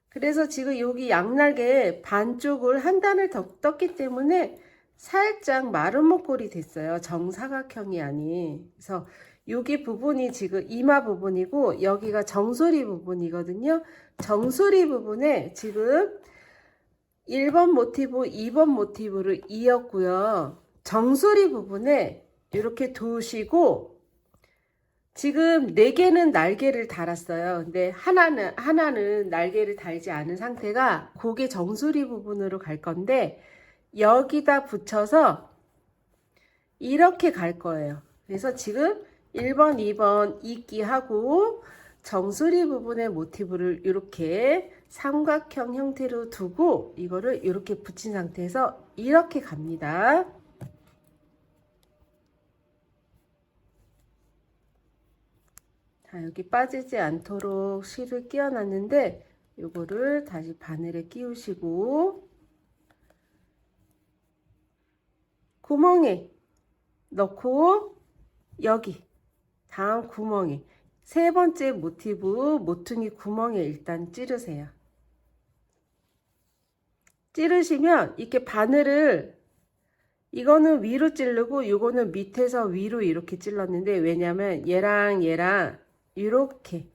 그래서 지금 여기 양날개 반쪽을 한 단을 더 떴기 때문에 살짝 마른 목골이 됐어요. 정사각형이 아닌. 그래서 여기 부분이 지금 이마 부분이고 여기가 정수리 부분이거든요. 정수리 부분에 지금 1번 모티브, 2번 모티브를 이었고요. 정수리 부분에 이렇게 두시고 지금 4개는 날개를 달았어요. 근데 하나는 날개를 달지 않은 상태가 고개 정수리 부분으로 갈 건데 여기다 붙여서 이렇게 갈 거예요. 그래서 지금 1번, 2번 이끼하고 정수리 부분의 모티브를 이렇게 삼각형 형태로 두고 이거를 이렇게 붙인 상태에서 이렇게 갑니다. 자, 여기 빠지지 않도록 실을 끼워 놨는데 요거를 다시 바늘에 끼우시고 구멍에 넣고 여기 다음 구멍에 세 번째 모티브 모퉁이 구멍에 일단 찌르세요. 찌르시면 이렇게 바늘을 이거는 위로 찌르고 이거는 밑에서 위로 이렇게 찔렀는데 왜냐면 얘랑 이렇게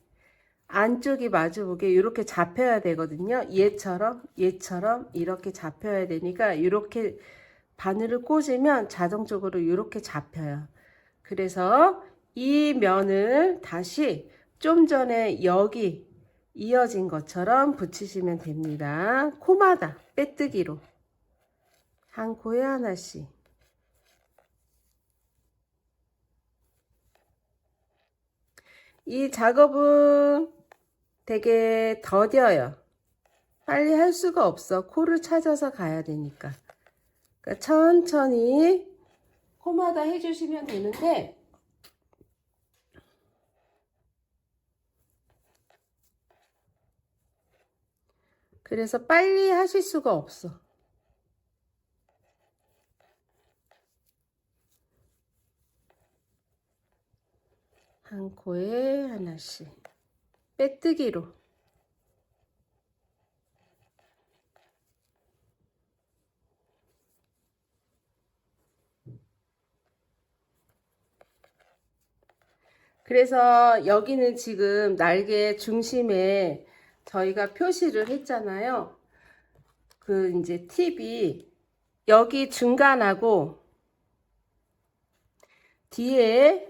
안쪽이 마주보게 이렇게 잡혀야 되거든요. 얘처럼 이렇게 잡혀야 되니까 이렇게 바늘을 꽂으면 자동적으로 이렇게 잡혀요. 그래서 이 면을 다시 좀 전에 여기 이어진 것처럼 붙이시면 됩니다. 코마다 빼뜨기로 한 코에 하나씩. 이 작업은 되게 더뎌요. 빨리 할 수가 없어. 코를 찾아서 가야 되니까. 그러니까 천천히 코마다 해주시면 되는데 그래서 빨리 하실 수가 없어. 한 코에 하나씩 빼뜨기로. 그래서 여기는 지금 날개 중심에 저희가 표시를 했잖아요. 그 이제 팁이 여기 중간하고 뒤에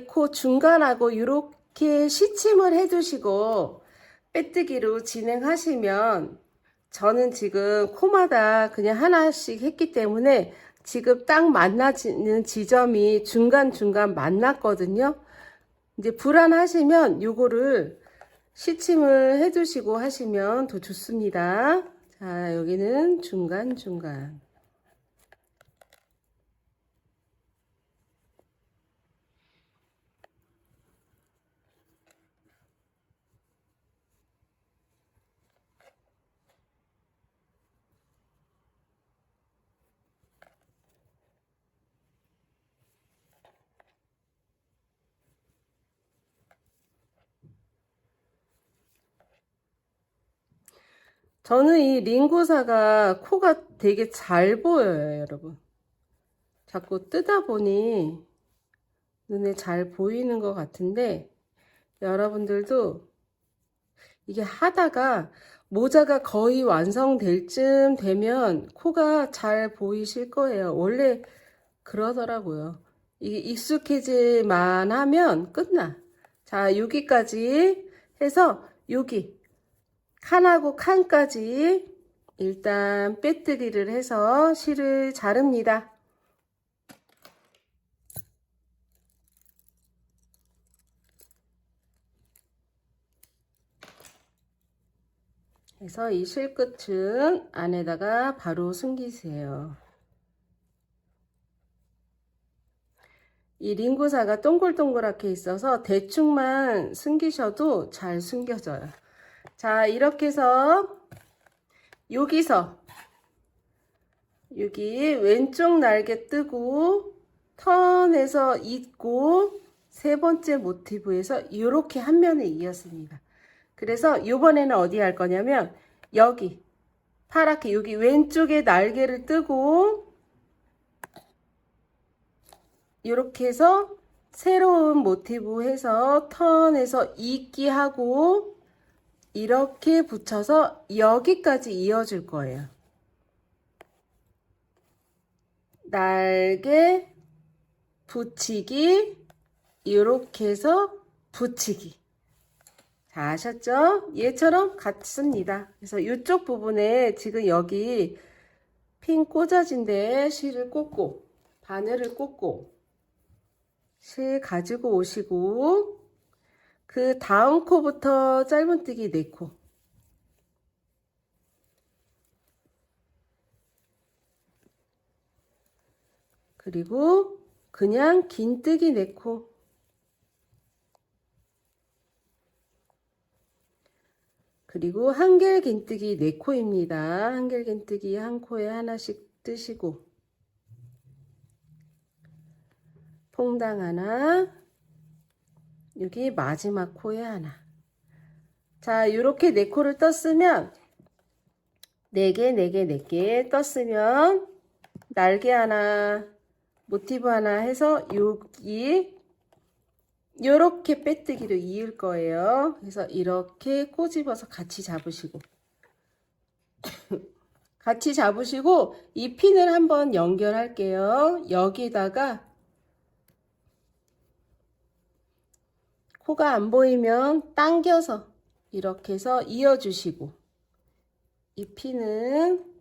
코 중간하고 이렇게 시침을 해주시고 빼뜨기로 진행하시면 저는 지금 코마다 그냥 하나씩 했기 때문에 지금 딱 만나지는 지점이 중간중간 만났거든요. 이제 불안하시면 요거를 시침을 해주시고 하시면 더 좋습니다. 자, 여기는 중간중간. 저는 이 링고사가 코가 되게 잘 보여요, 여러분. 자꾸 뜨다 보니 눈에 잘 보이는 것 같은데 여러분들도 이게 하다가 모자가 거의 완성될 쯤 되면 코가 잘 보이실 거예요. 원래 그러더라고요. 이게 익숙해질만 하면 끝나. 자, 여기까지 해서 여기 칸하고 칸까지 일단 빼뜨기를 해서 실을 자릅니다. 그래서 이 실끝은 안에다가 바로 숨기세요. 이 링고사가 동글동글하게 있어서 대충만 숨기셔도 잘 숨겨져요. 자, 이렇게 해서 여기서 여기 왼쪽 날개 뜨고 턴에서 잇고 세 번째 모티브에서 이렇게 한 면을 이었습니다. 그래서 이번에는 어디 할 거냐면 여기 파랗게 여기 왼쪽에 날개를 뜨고 이렇게 해서 새로운 모티브 해서 턴에서 잇기 하고 이렇게 붙여서 여기까지 이어줄 거예요. 날개 붙이기 이렇게 해서 붙이기. 자, 아셨죠? 얘처럼 같습니다. 그래서 이쪽 부분에 지금 여기 핀 꽂아진 데에 실을 꽂고 바늘을 꽂고 실 가지고 오시고 그 다음 코부터 짧은뜨기 4코 그리고 그냥 긴뜨기 4코 그리고 한길긴뜨기 4코입니다. 한길긴뜨기 한 코에 하나씩 뜨시고 퐁당 하나, 여기 마지막 코에 하나. 자, 이렇게 4코를 떴으면 4개, 4개, 4개 떴으면 날개 하나, 모티브 하나 해서 여기 요렇게 빼뜨기로 이을 거예요. 그래서 이렇게 꼬집어서 같이 잡으시고 같이 잡으시고 이 핀을 한번 연결할게요. 여기다가 코가 안 보이면 당겨서 이렇게 해서 이어주시고 이 핀은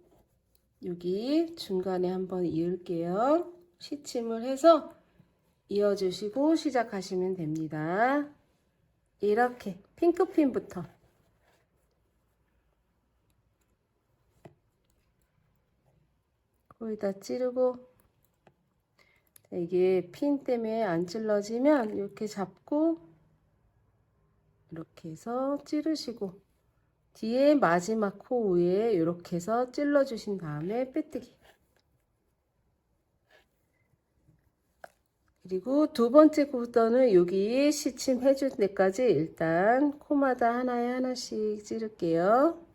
여기 중간에 한번 이을게요. 시침을 해서 이어주시고 시작하시면 됩니다. 이렇게 핑크핀부터 거기다 찌르고, 이게 핀 때문에 안 찔러지면 이렇게 잡고 이렇게 해서 찌르시고 뒤에 마지막 코 위에 이렇게 해서 찔러 주신 다음에 빼뜨기. 그리고 두 번째 코부터는 여기 시침 해줄 때까지 일단 코마다 하나에 하나씩 찌를게요.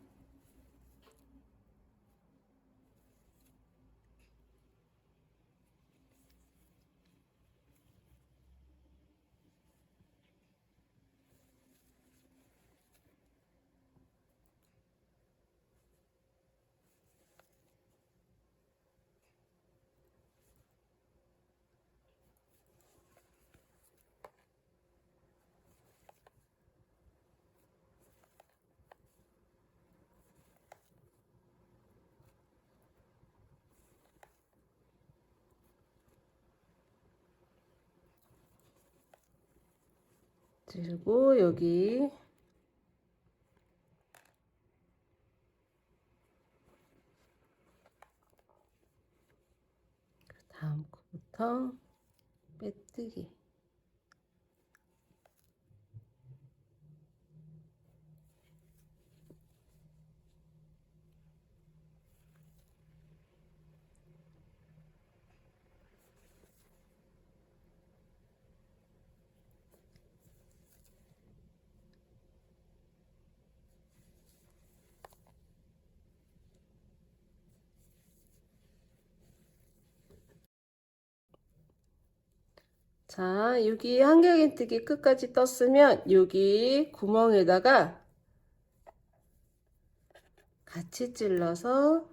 그리고 여기 다음 코부터 빼뜨기. 자, 여기 한길긴뜨기 끝까지 떴으면 여기 구멍에다가 같이 찔러서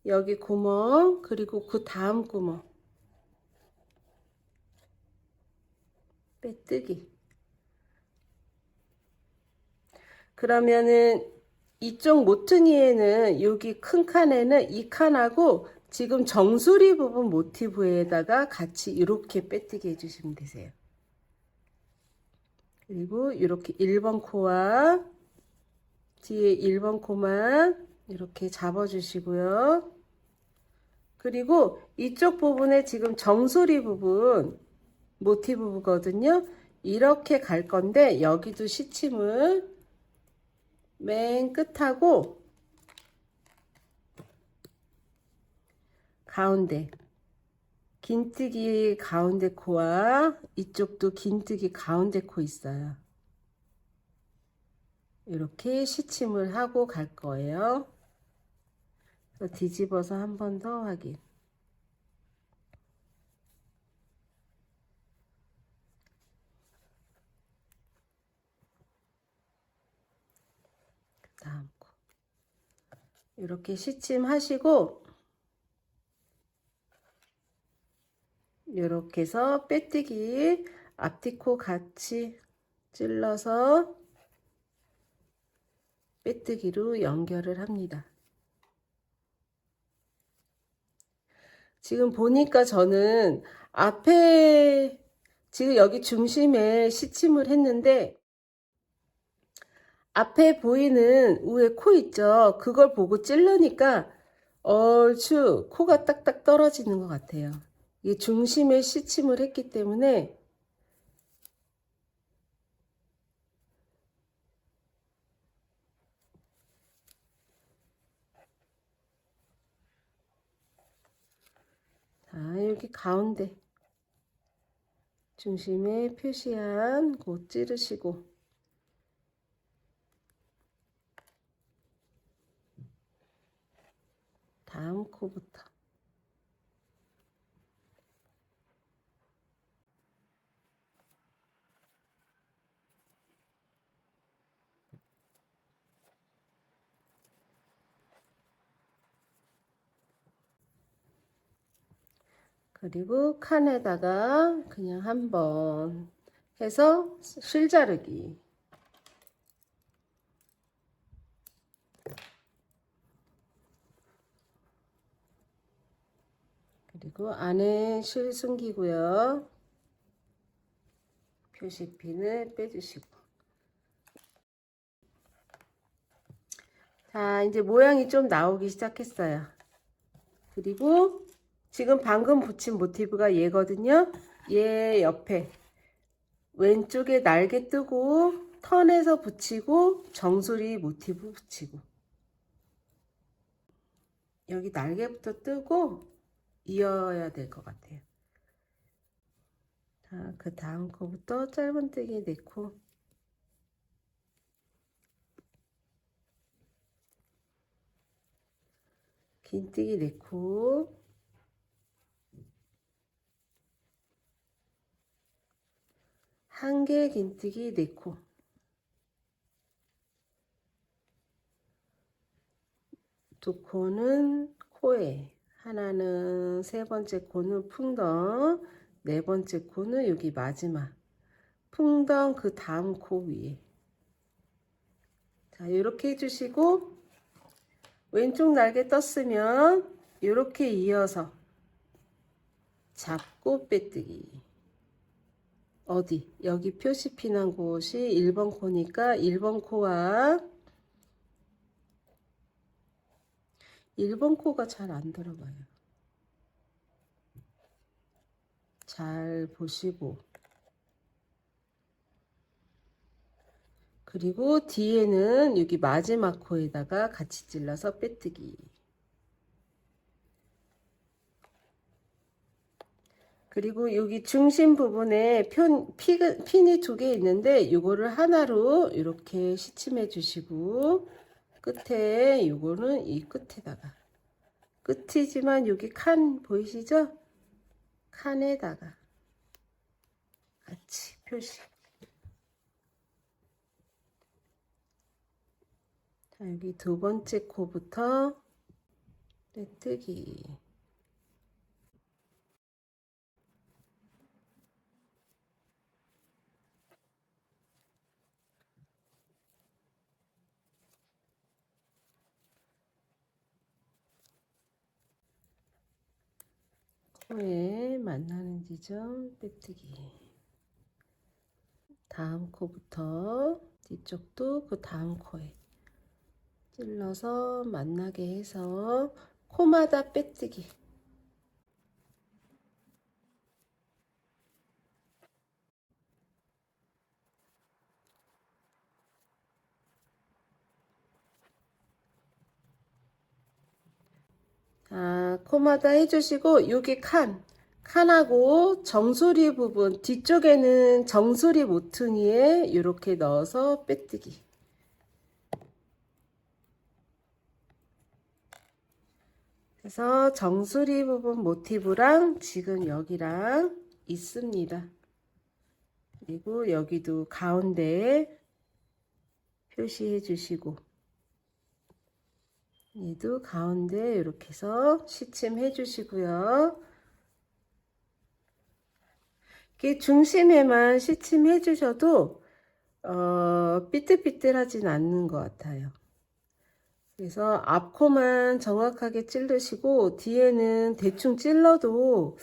여기 구멍 그리고 그 다음 구멍 빼뜨기. 그러면은 이쪽 모퉁이에는 여기 큰 칸에는 이 칸하고 지금 정수리 부분 모티브에다가 같이 이렇게 빼뜨기 해주시면 되세요. 그리고 이렇게 1번 코와 뒤에 1번 코만 이렇게 잡아주시고요. 그리고 이쪽 부분에 지금 정수리 부분 모티브거든요. 이렇게 갈 건데 여기도 시침을 맨 끝하고 가운데 긴뜨기 가운데 코와 이쪽도 긴뜨기 가운데 코 있어요. 이렇게 시침을 하고 갈 거예요. 그래서 뒤집어서 한 번 더 확인. 다음 코 이렇게 시침하시고 이렇게 해서 빼뜨기 앞뒤 코 같이 찔러서 빼뜨기로 연결을 합니다. 지금 보니까 저는 앞에 지금 여기 중심에 시침을 했는데 앞에 보이는 위에 코 있죠? 그걸 보고 찔르니까 얼추 코가 딱딱 떨어지는 것 같아요. 이 중심에 시침을 했기 때문에 여기 가운데 중심에 표시한 곳 찌르시고 다음 코부터 그리고 칸에다가 그냥 한번 해서 실 자르기. 그리고 안에 실 숨기고요. 표시핀을 빼주시고. 자, 이제 모양이 좀 나오기 시작했어요. 그리고 지금 방금 붙인 모티브가 얘거든요. 얘 옆에 왼쪽에 날개 뜨고 턴에서 붙이고 정수리 모티브 붙이고 여기 날개부터 뜨고 이어야 될 것 같아요. 자, 그 다음 거부터 짧은뜨기 넣고 긴뜨기 넣고 한 개 긴뜨기 넣고 두 코는 코에 하나는 세 번째 코는 풍덩 네 번째 코는 여기 마지막 풍덩 그 다음 코 위에 자 이렇게 해주시고 왼쪽 날개 떴으면 이렇게 이어서 잡고 빼뜨기 어디 여기 표시핀 한 곳이 1번 코니까 1번 코와 1번 코가 잘 안 들어가요. 잘 보시고 그리고 뒤에는 여기 마지막 코에다가 같이 찔러서 빼뜨기 그리고 여기 중심 부분에 핀이 두 개 있는데 이거를 하나로 이렇게 시침해 주시고 끝에 이거는 이 끝에다가 끝이지만 여기 칸 보이시죠? 칸에다가 같이 표시 자, 여기 두 번째 코부터 빼뜨기 코에 만나는 지점 빼뜨기 다음 코부터 뒤쪽도 그 다음 코에 찔러서 만나게 해서 코마다 빼뜨기 코마다 해주시고 여기 칸하고 정수리 부분 뒤쪽에는 정수리 모퉁이에 이렇게 넣어서 빼뜨기 그래서 정수리 부분 모티브랑 지금 여기랑 있습니다. 그리고 여기도 가운데 표시해 주시고 얘도 가운데 이렇게 해서 시침해 주시고요. 이게 중심에만 시침해 주셔도 삐뚤삐뚤하진 않는 것 같아요. 그래서 앞코만 정확하게 찌르시고 뒤에는 대충 찔러도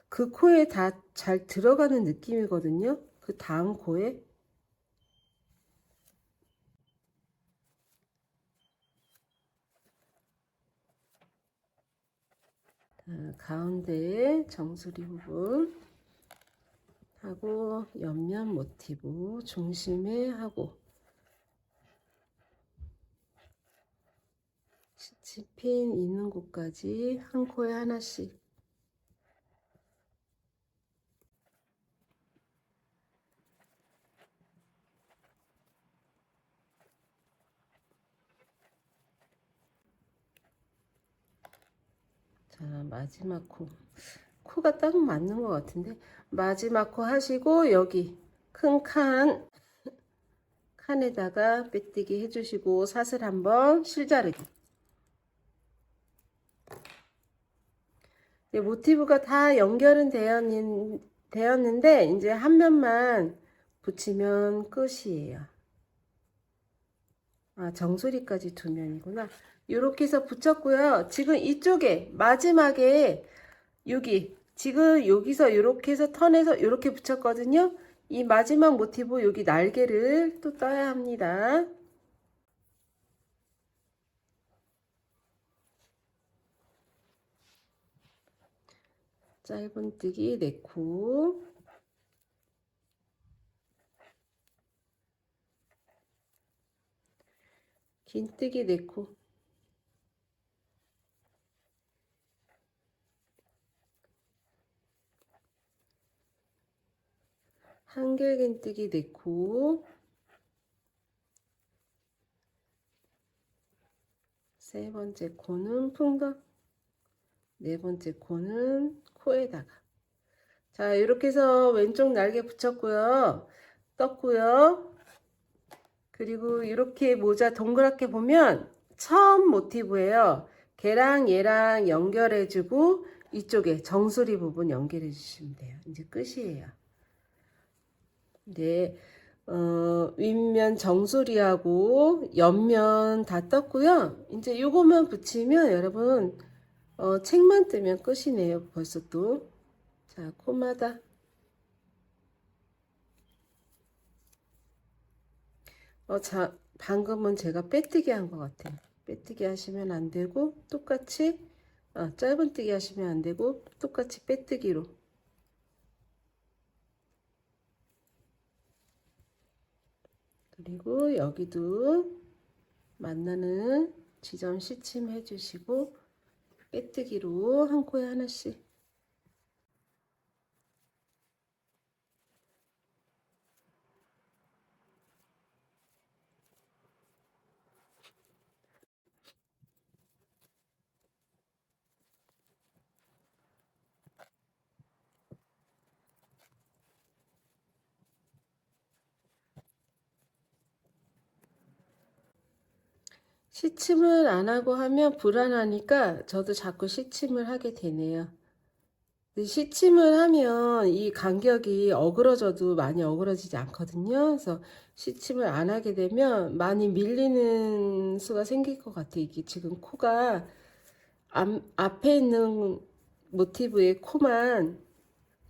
그 코에 다 잘 들어가는 느낌이거든요. 그 다음 코에 가운데 정수리 부분 하고 옆면 모티브 중심에 하고 시침핀 있는 곳까지 한 코에 하나씩 마지막 코가 딱 맞는 것 같은데 마지막 코 하시고 여기 큰 칸에다가 빼뜨기 해주시고 사슬 한번 실자르기. 네, 모티브가 다 연결은 되었는데 이제 한 면만 붙이면 끝이에요. 아, 정수리까지 두 면이구나. 이렇게 해서 붙였고요. 지금 이쪽에 마지막에 여기 지금 여기서 이렇게 해서 턴에서 이렇게 붙였거든요. 이 마지막 모티브 여기 날개를 또 떠야 합니다. 짧은뜨기 4코, 긴뜨기 4코, 한길긴뜨기 4코, 세 번째 코는 풍덩, 네 번째 코는 코에다가. 자, 이렇게 해서 왼쪽 날개 붙였고요. 떴고요. 그리고 이렇게 모자 동그랗게 보면 처음 모티브예요. 걔랑 얘랑 연결해주고 이쪽에 정수리 부분 연결해 주시면 돼요. 이제 끝이에요. 네, 윗면 정수리하고 옆면 다 떴고요. 이제 요거만 붙이면 여러분 책만 뜨면 끝이네요. 벌써 또. 자, 코마다. 자, 방금은 제가 빼뜨기 한 것 같아요. 빼뜨기 하시면 안 되고 똑같이 짧은뜨기 하시면 안 되고 똑같이 빼뜨기로. 그리고 여기도 만나는 지점 시침 해주시고 빼뜨기로 한 코에 하나씩. 시침을 안 하고 하면 불안하니까 저도 자꾸 시침을 하게 되네요. 시침을 하면 이 간격이 어그러져도 많이 어그러지지 않거든요. 그래서 시침을 안 하게 되면 많이 밀리는 수가 생길 것 같아요. 이게 지금 코가 앞에 있는 모티브의 코만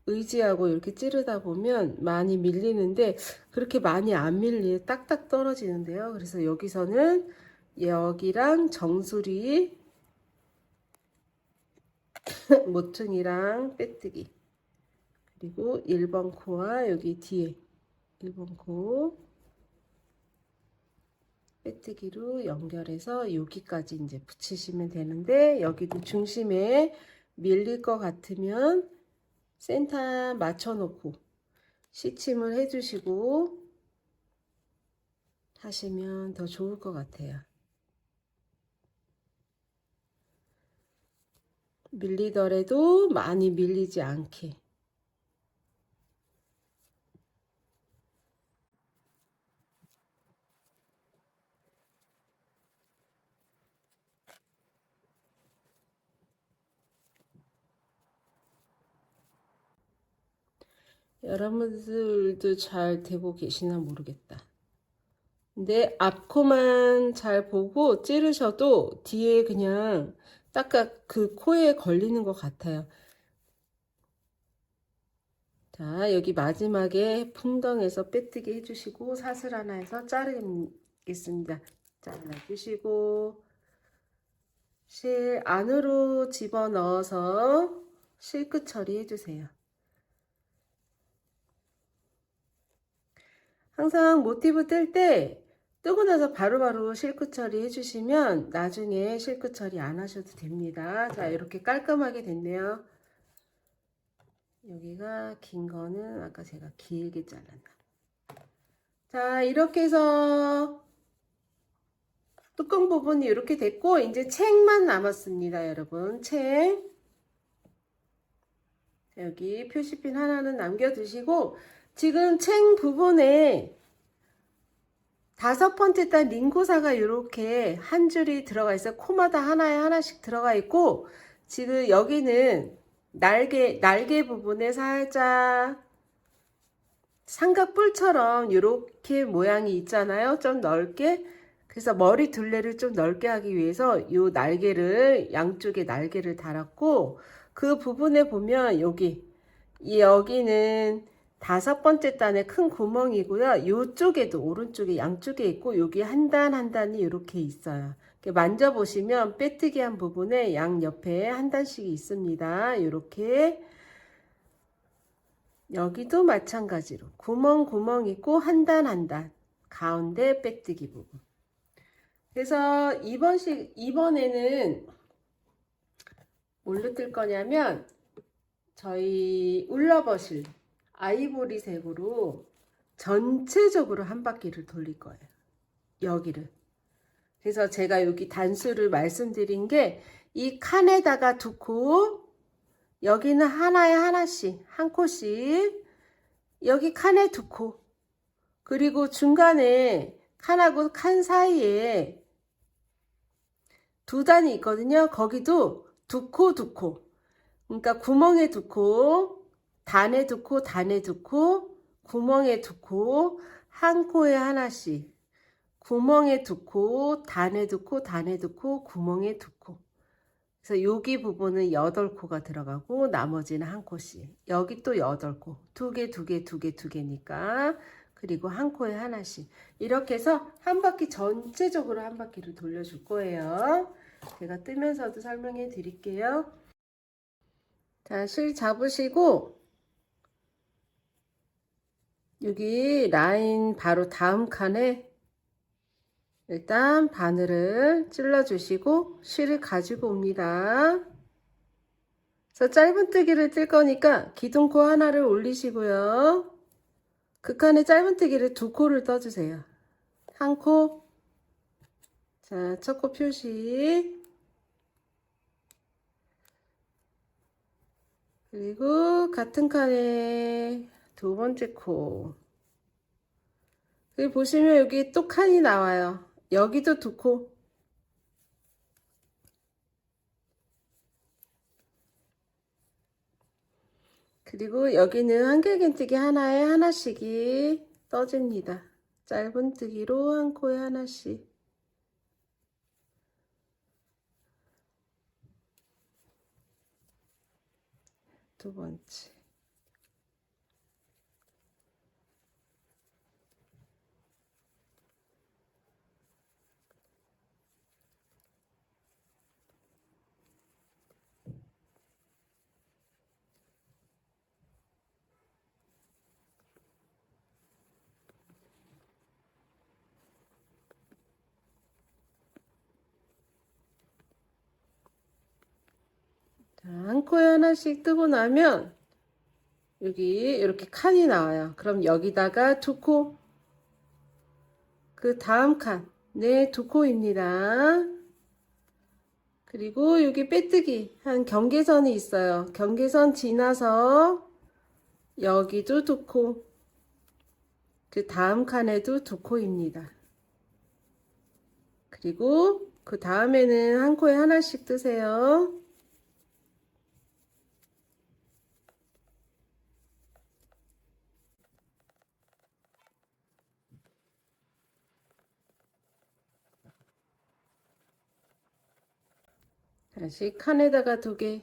의지하고 이렇게 찌르다 보면 많이 밀리는데 그렇게 많이 안 밀리게 딱딱 떨어지는데요. 그래서 여기서는 여기랑 정수리 모퉁이랑 빼뜨기 그리고 1번 코와 여기 뒤에 1번 코 빼뜨기로 연결해서 여기까지 이제 붙이시면 되는데 여기도 중심에 밀릴 것 같으면 센터 맞춰 놓고 시침을 해 주시고 하시면 더 좋을 것 같아요. 밀리더라도 많이 밀리지 않게. 여러분들도 잘 되고 계시나 모르겠다. 근데 앞코만 잘 보고 찌르셔도 뒤에 그냥 딱 그 코에 걸리는 것 같아요. 자, 여기 마지막에 풍덩에서 빼뜨기 해주시고 사슬 하나 해서 자르겠습니다. 잘라주시고 실 안으로 집어넣어서 실끝 처리해주세요. 항상 모티브 뜰 때 뜨고 나서 바로바로 실끝 처리 해주시면 나중에 실끝 처리 안 하셔도 됩니다. 자, 이렇게 깔끔하게 됐네요. 여기가 긴 거는 아까 제가 길게 잘랐나. 자, 이렇게 해서 뚜껑 부분이 이렇게 됐고 이제 책만 남았습니다, 여러분. 책. 여기 표시핀 하나는 남겨두시고, 지금 챙 부분에 5번째 단 링고사가 이렇게 한 줄이 들어가 있어요. 코마다 하나에 하나씩 들어가 있고, 지금 여기는 날개 부분에 살짝 삼각뿔처럼 이렇게 모양이 있잖아요. 좀 넓게. 그래서 머리 둘레를 좀 넓게 하기 위해서 이 날개를, 양쪽에 날개를 달았고, 그 부분에 보면 여기는 5번째 단에 큰 구멍이고요. 이쪽에도 오른쪽에 양쪽에 있고, 여기 한 단 한 단이 이렇게 있어요. 이렇게 만져보시면 빼뜨기한 부분에 양 옆에 한 단씩이 있습니다. 이렇게. 여기도 마찬가지로 구멍 있고 한 단 한 단 가운데 빼뜨기 부분. 그래서 이번에는 뭘로 뜰 거냐면 저희 울러버실 아이보리색으로 전체적으로 한 바퀴를 돌릴 거예요. 여기를. 그래서 제가 여기 단수를 말씀드린 게 이 칸에다가 2코, 여기는 하나에 하나씩, 한 코씩, 여기 칸에 2코, 그리고 중간에 칸하고 칸 사이에 2단이 있거든요. 거기도 2코. 그러니까 구멍에 2코, 단에 2코, 단에 2코, 구멍에 2코, 한 코에 하나씩, 구멍에 2코, 단에 2코, 단에 2코, 구멍에 2코. 그래서 여기 부분은 8코가 들어가고 나머지는 한 코씩. 여기 또 8코. 2개니까. 그리고 한 코에 하나씩. 이렇게 해서 한 바퀴 전체적으로 한 바퀴를 돌려줄 거예요. 제가 뜨면서도 설명해 드릴게요. 자, 실 잡으시고 여기 라인 바로 다음 칸에 일단 바늘을 찔러 주시고 실을 가지고 옵니다. 그래서 짧은뜨기를 뜰 거니까 기둥코 하나를 올리시고요. 그 칸에 짧은뜨기를 2코를 떠주세요. 한 코. 자, 첫 코 표시. 그리고 같은 칸에 2번째 코. 여기 보시면 여기 또 칸이 나와요. 여기도 2코. 그리고 여기는 한길긴뜨기 하나에 하나씩이 떠집니다. 짧은뜨기로 한 코에 하나씩. 두 번째. 자, 한 코에 하나씩 뜨고 나면 여기 이렇게 칸이 나와요. 그럼 여기다가 2코. 그 다음 칸. 네, 2코입니다. 그리고 여기 빼뜨기 한 경계선이 있어요. 경계선 지나서 여기도 2코. 그 다음 칸에도 2코입니다. 그리고 그 다음에는 한 코에 하나씩 뜨세요. 다시 칸에다가 2개.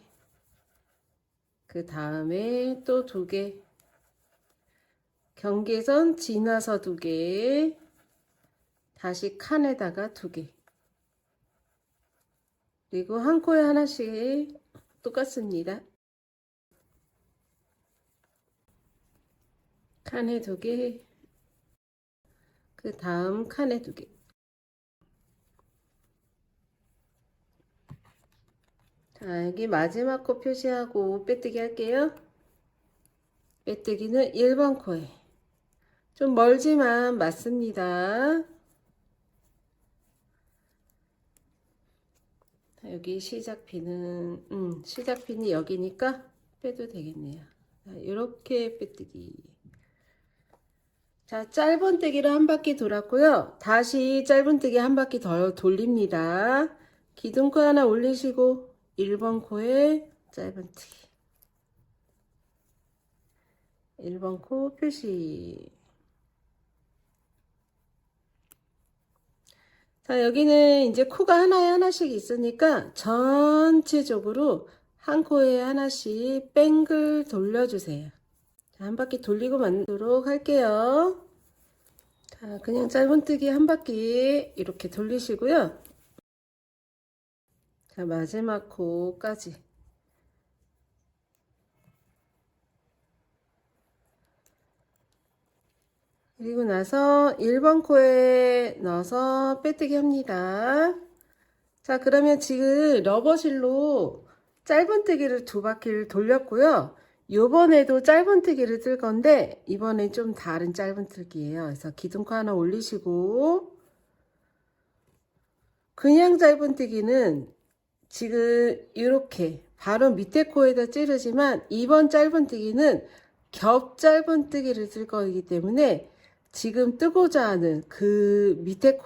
그 다음에 또 2개. 경계선 지나서 2개. 다시 칸에다가 2개. 그리고 한 코에 하나씩 똑같습니다. 칸에 2개. 그 다음 칸에 2개. 자, 여기 마지막 코 표시하고 빼뜨기 할게요. 빼뜨기는 1번 코에. 좀 멀지만 맞습니다. 여기 시작핀이 여기니까 빼도 되겠네요. 자, 이렇게 빼뜨기. 자, 짧은뜨기를 한 바퀴 돌았고요. 다시 짧은뜨기 한 바퀴 더 돌립니다. 기둥코 하나 올리시고 1번 코에 짧은뜨기. 1번 코 표시. 자, 여기는 이제 코가 하나에 하나씩 있으니까 전체적으로 한 코에 하나씩 뱅글 돌려주세요. 자, 한 바퀴 돌리고 만들도록 할게요. 자, 그냥 짧은뜨기 한 바퀴 이렇게 돌리시고요. 자, 마지막 코까지. 그리고 나서 1번 코에 넣어서 빼뜨기 합니다. 자, 그러면 지금 러버실로 짧은뜨기를 두 바퀴를 돌렸고요. 요번에도 짧은뜨기를 뜰 건데 이번엔 좀 다른 짧은뜨기예요. 그래서 기둥코 하나 올리시고, 그냥 짧은뜨기는 지금 이렇게 바로 밑에 코에다 찌르지만 이번 짧은뜨기는 겹 짧은뜨기를 뜰 거기 때문에 지금 뜨고자 하는 그 밑에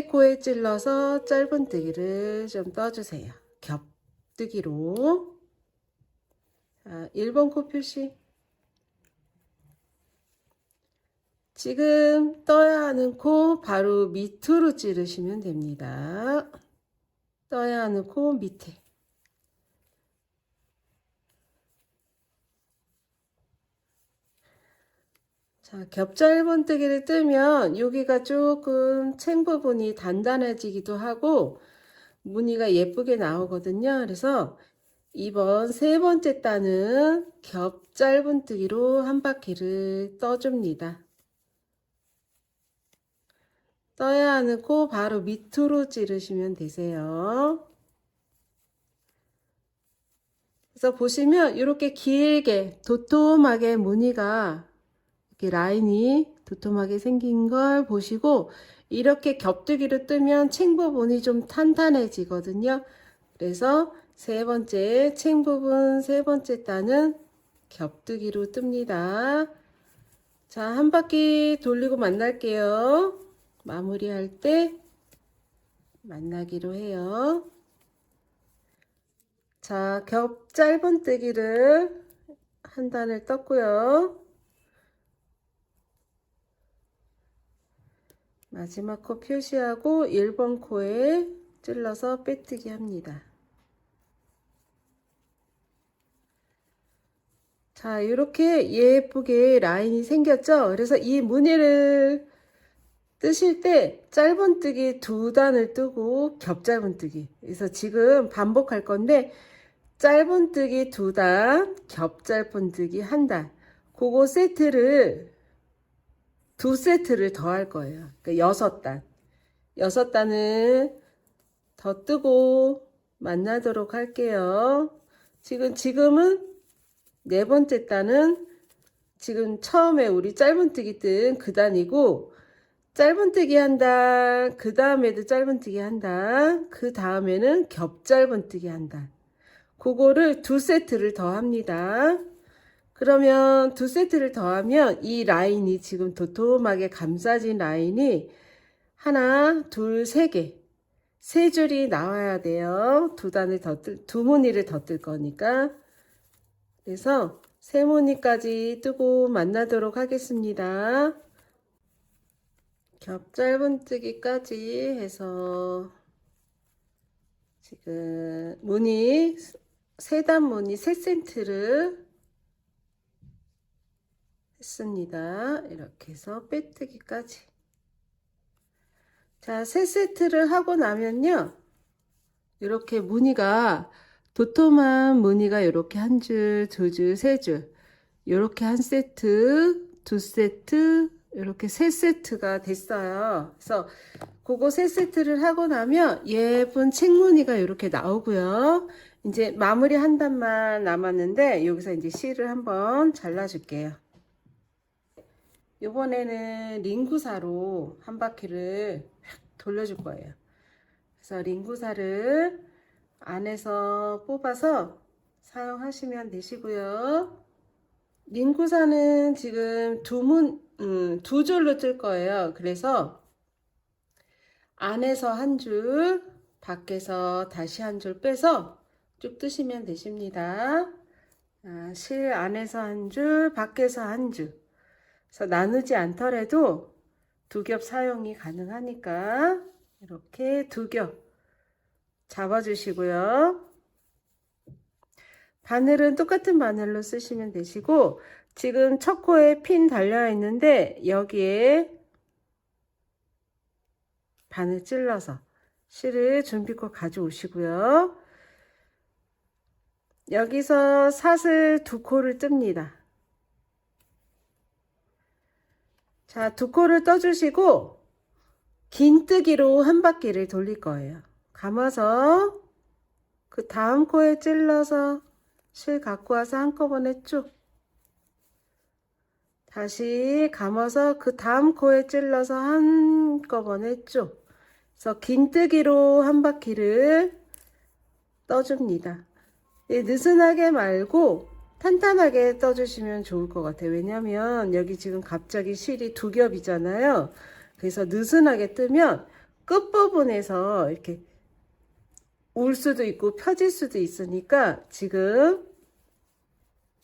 코에 찔러서 짧은뜨기를 좀 떠주세요. 겹뜨기로. 자, 1번 코 표시. 지금 떠야 하는 코 바로 밑으로 찌르시면 됩니다. 떠야 하는 코 밑에. 자, 겹 짧은뜨기를 뜨면 여기가 조금 챙 부분이 단단해지기도 하고 무늬가 예쁘게 나오거든요. 그래서 이번 세 번째 단은 겹 짧은뜨기로 한 바퀴를 떠줍니다. 떠야 하는 코 바로 밑으로 찌르시면 되세요. 그래서 보시면 이렇게 길게 도톰하게 무늬가 이렇게 라인이 도톰하게 생긴 걸 보시고 이렇게 겹뜨기로 뜨면 챙 부분이 좀 탄탄해지거든요. 그래서 세 번째 챙 부분 세 번째 단은 겹뜨기로 뜹니다. 자, 한 바퀴 돌리고 만날게요. 마무리할 때 만나기로 해요. 자, 겹 짧은뜨기를 한 단을 떴고요. 마지막 코 표시하고 1번 코에 찔러서 빼뜨기 합니다. 자, 이렇게 예쁘게 라인이 생겼죠? 그래서 이 무늬를 뜨실 때 짧은뜨기 두 단을 뜨고 겹 짧은뜨기. 그래서 지금 반복할 건데 짧은뜨기 두 단, 겹 짧은뜨기 한 단. 그거 세트를 두 세트를 더 할 거예요. 그러니까 6단. 6단을 더 뜨고 만나도록 할게요. 지금은 네 번째 단은 지금 처음에 우리 짧은뜨기 뜬 그 단이고 짧은뜨기 한 단, 그 다음에도 짧은뜨기 한 단, 그 다음에는 겹 짧은뜨기 한 단. 그거를 두 세트를 더 합니다. 그러면 두 세트를 더하면 이 라인이 지금 도톰하게 감싸진 라인이 하나, 둘, 세 개. 세 줄이 나와야 돼요. 두 무늬를 더 뜰 거니까. 그래서 세 무늬까지 뜨고 만나도록 하겠습니다. 겹 짧은뜨기까지 해서 지금 무늬, 세 단 무늬 3세트를 했습니다. 이렇게 해서 빼뜨기까지. 자, 3세트를 하고 나면요. 이렇게 무늬가 도톰한 무늬가 이렇게 한 줄, 두 줄, 세 줄. 이렇게 한 세트, 두 세트, 이렇게 세 세트가 됐어요. 그래서 그거 세 세트를 하고 나면 예쁜 책무늬가 이렇게 나오고요. 이제 마무리 한 단만 남았는데 여기서 이제 실을 한번 잘라줄게요. 이번에는 링구사로 한 바퀴를 돌려줄 거예요. 그래서 링구사를 안에서 뽑아서 사용하시면 되시고요. 링구사는 지금 두 줄로 뜰 거예요. 그래서 안에서 한 줄, 밖에서 다시 한 줄 빼서 쭉 뜨시면 되십니다. 실 안에서 한 줄, 밖에서 한 줄. 그래서 나누지 않더라도 두 겹 사용이 가능하니까 이렇게 두 겹 잡아주시고요. 바늘은 똑같은 바늘로 쓰시면 되시고, 지금 첫 코에 핀 달려 있는데 여기에 바늘 찔러서 실을 준비코 가져오시고요. 여기서 사슬 두 코를 뜹니다. 자, 두 코를 떠주시고 긴뜨기로 한 바퀴를 돌릴 거예요. 감아서 그 다음 코에 찔러서 실 갖고 와서 한꺼번에 쭉, 다시 감아서 그 다음 코에 찔러서 한꺼번에 쭉. 그래서 긴뜨기로 한 바퀴를 떠줍니다. 느슨하게 말고 탄탄하게 떠주시면 좋을 것 같아요. 왜냐면 여기 지금 갑자기 실이 두 겹이잖아요. 그래서 느슨하게 뜨면 끝부분에서 이렇게 울 수도 있고 펴질 수도 있으니까 지금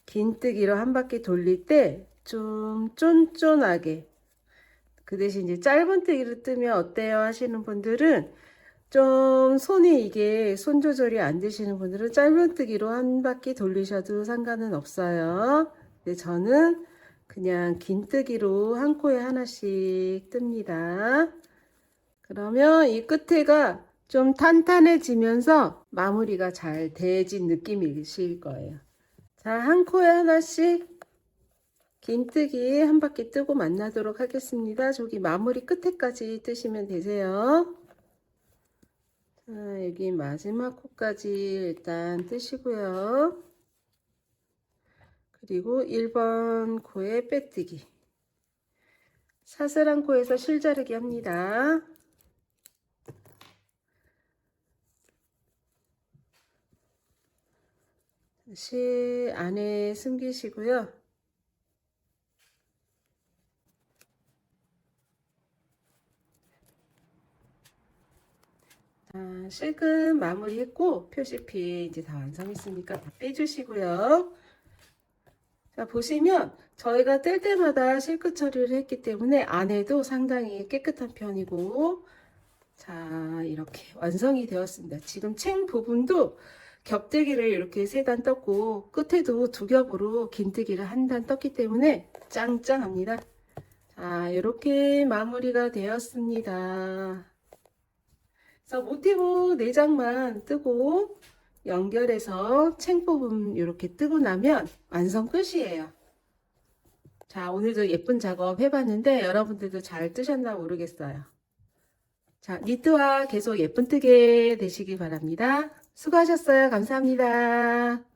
긴뜨기로 한 바퀴 돌릴 때 좀 쫀쫀하게, 그 대신 이제 짧은 뜨기로 뜨면 어때요 하시는 분들은, 좀 손이 이게 손 조절이 안 되시는 분들은 짧은 뜨기로 한 바퀴 돌리셔도 상관은 없어요. 근데 저는 그냥 긴 뜨기로 한 코에 하나씩 뜹니다. 그러면 이 끝에가 좀 탄탄해지면서 마무리가 잘 돼진 느낌이실 거예요. 자, 한 코에 하나씩 긴뜨기 한 바퀴 뜨고 만나도록 하겠습니다. 저기 마무리 끝에까지 뜨시면 되세요. 자, 여기 마지막 코까지 일단 뜨시고요. 그리고 1번 코에 빼뜨기. 사슬한 코에서 실자르기 합니다. 다시 안에 숨기시고요. 실금 마무리했고 표시피 이제 다 완성했으니까 다 빼주시고요. 자, 보시면 저희가 뗄 때마다 실크 처리를 했기 때문에 안에도 상당히 깨끗한 편이고, 자, 이렇게 완성이 되었습니다. 지금 챙 부분도 겹뜨기를 이렇게 3단 떴고 끝에도 두 겹으로 긴뜨기를 한 단 떴기 때문에 짱짱합니다. 자, 이렇게 마무리가 되었습니다. 그래서 모티브 4장만 뜨고 연결해서 챙 부분 이렇게 뜨고 나면 완성 끝이에요. 자, 오늘도 예쁜 작업 해봤는데 여러분들도 잘 뜨셨나 모르겠어요. 자, 니트와 계속 예쁜 뜨개 되시기 바랍니다. 수고하셨어요. 감사합니다.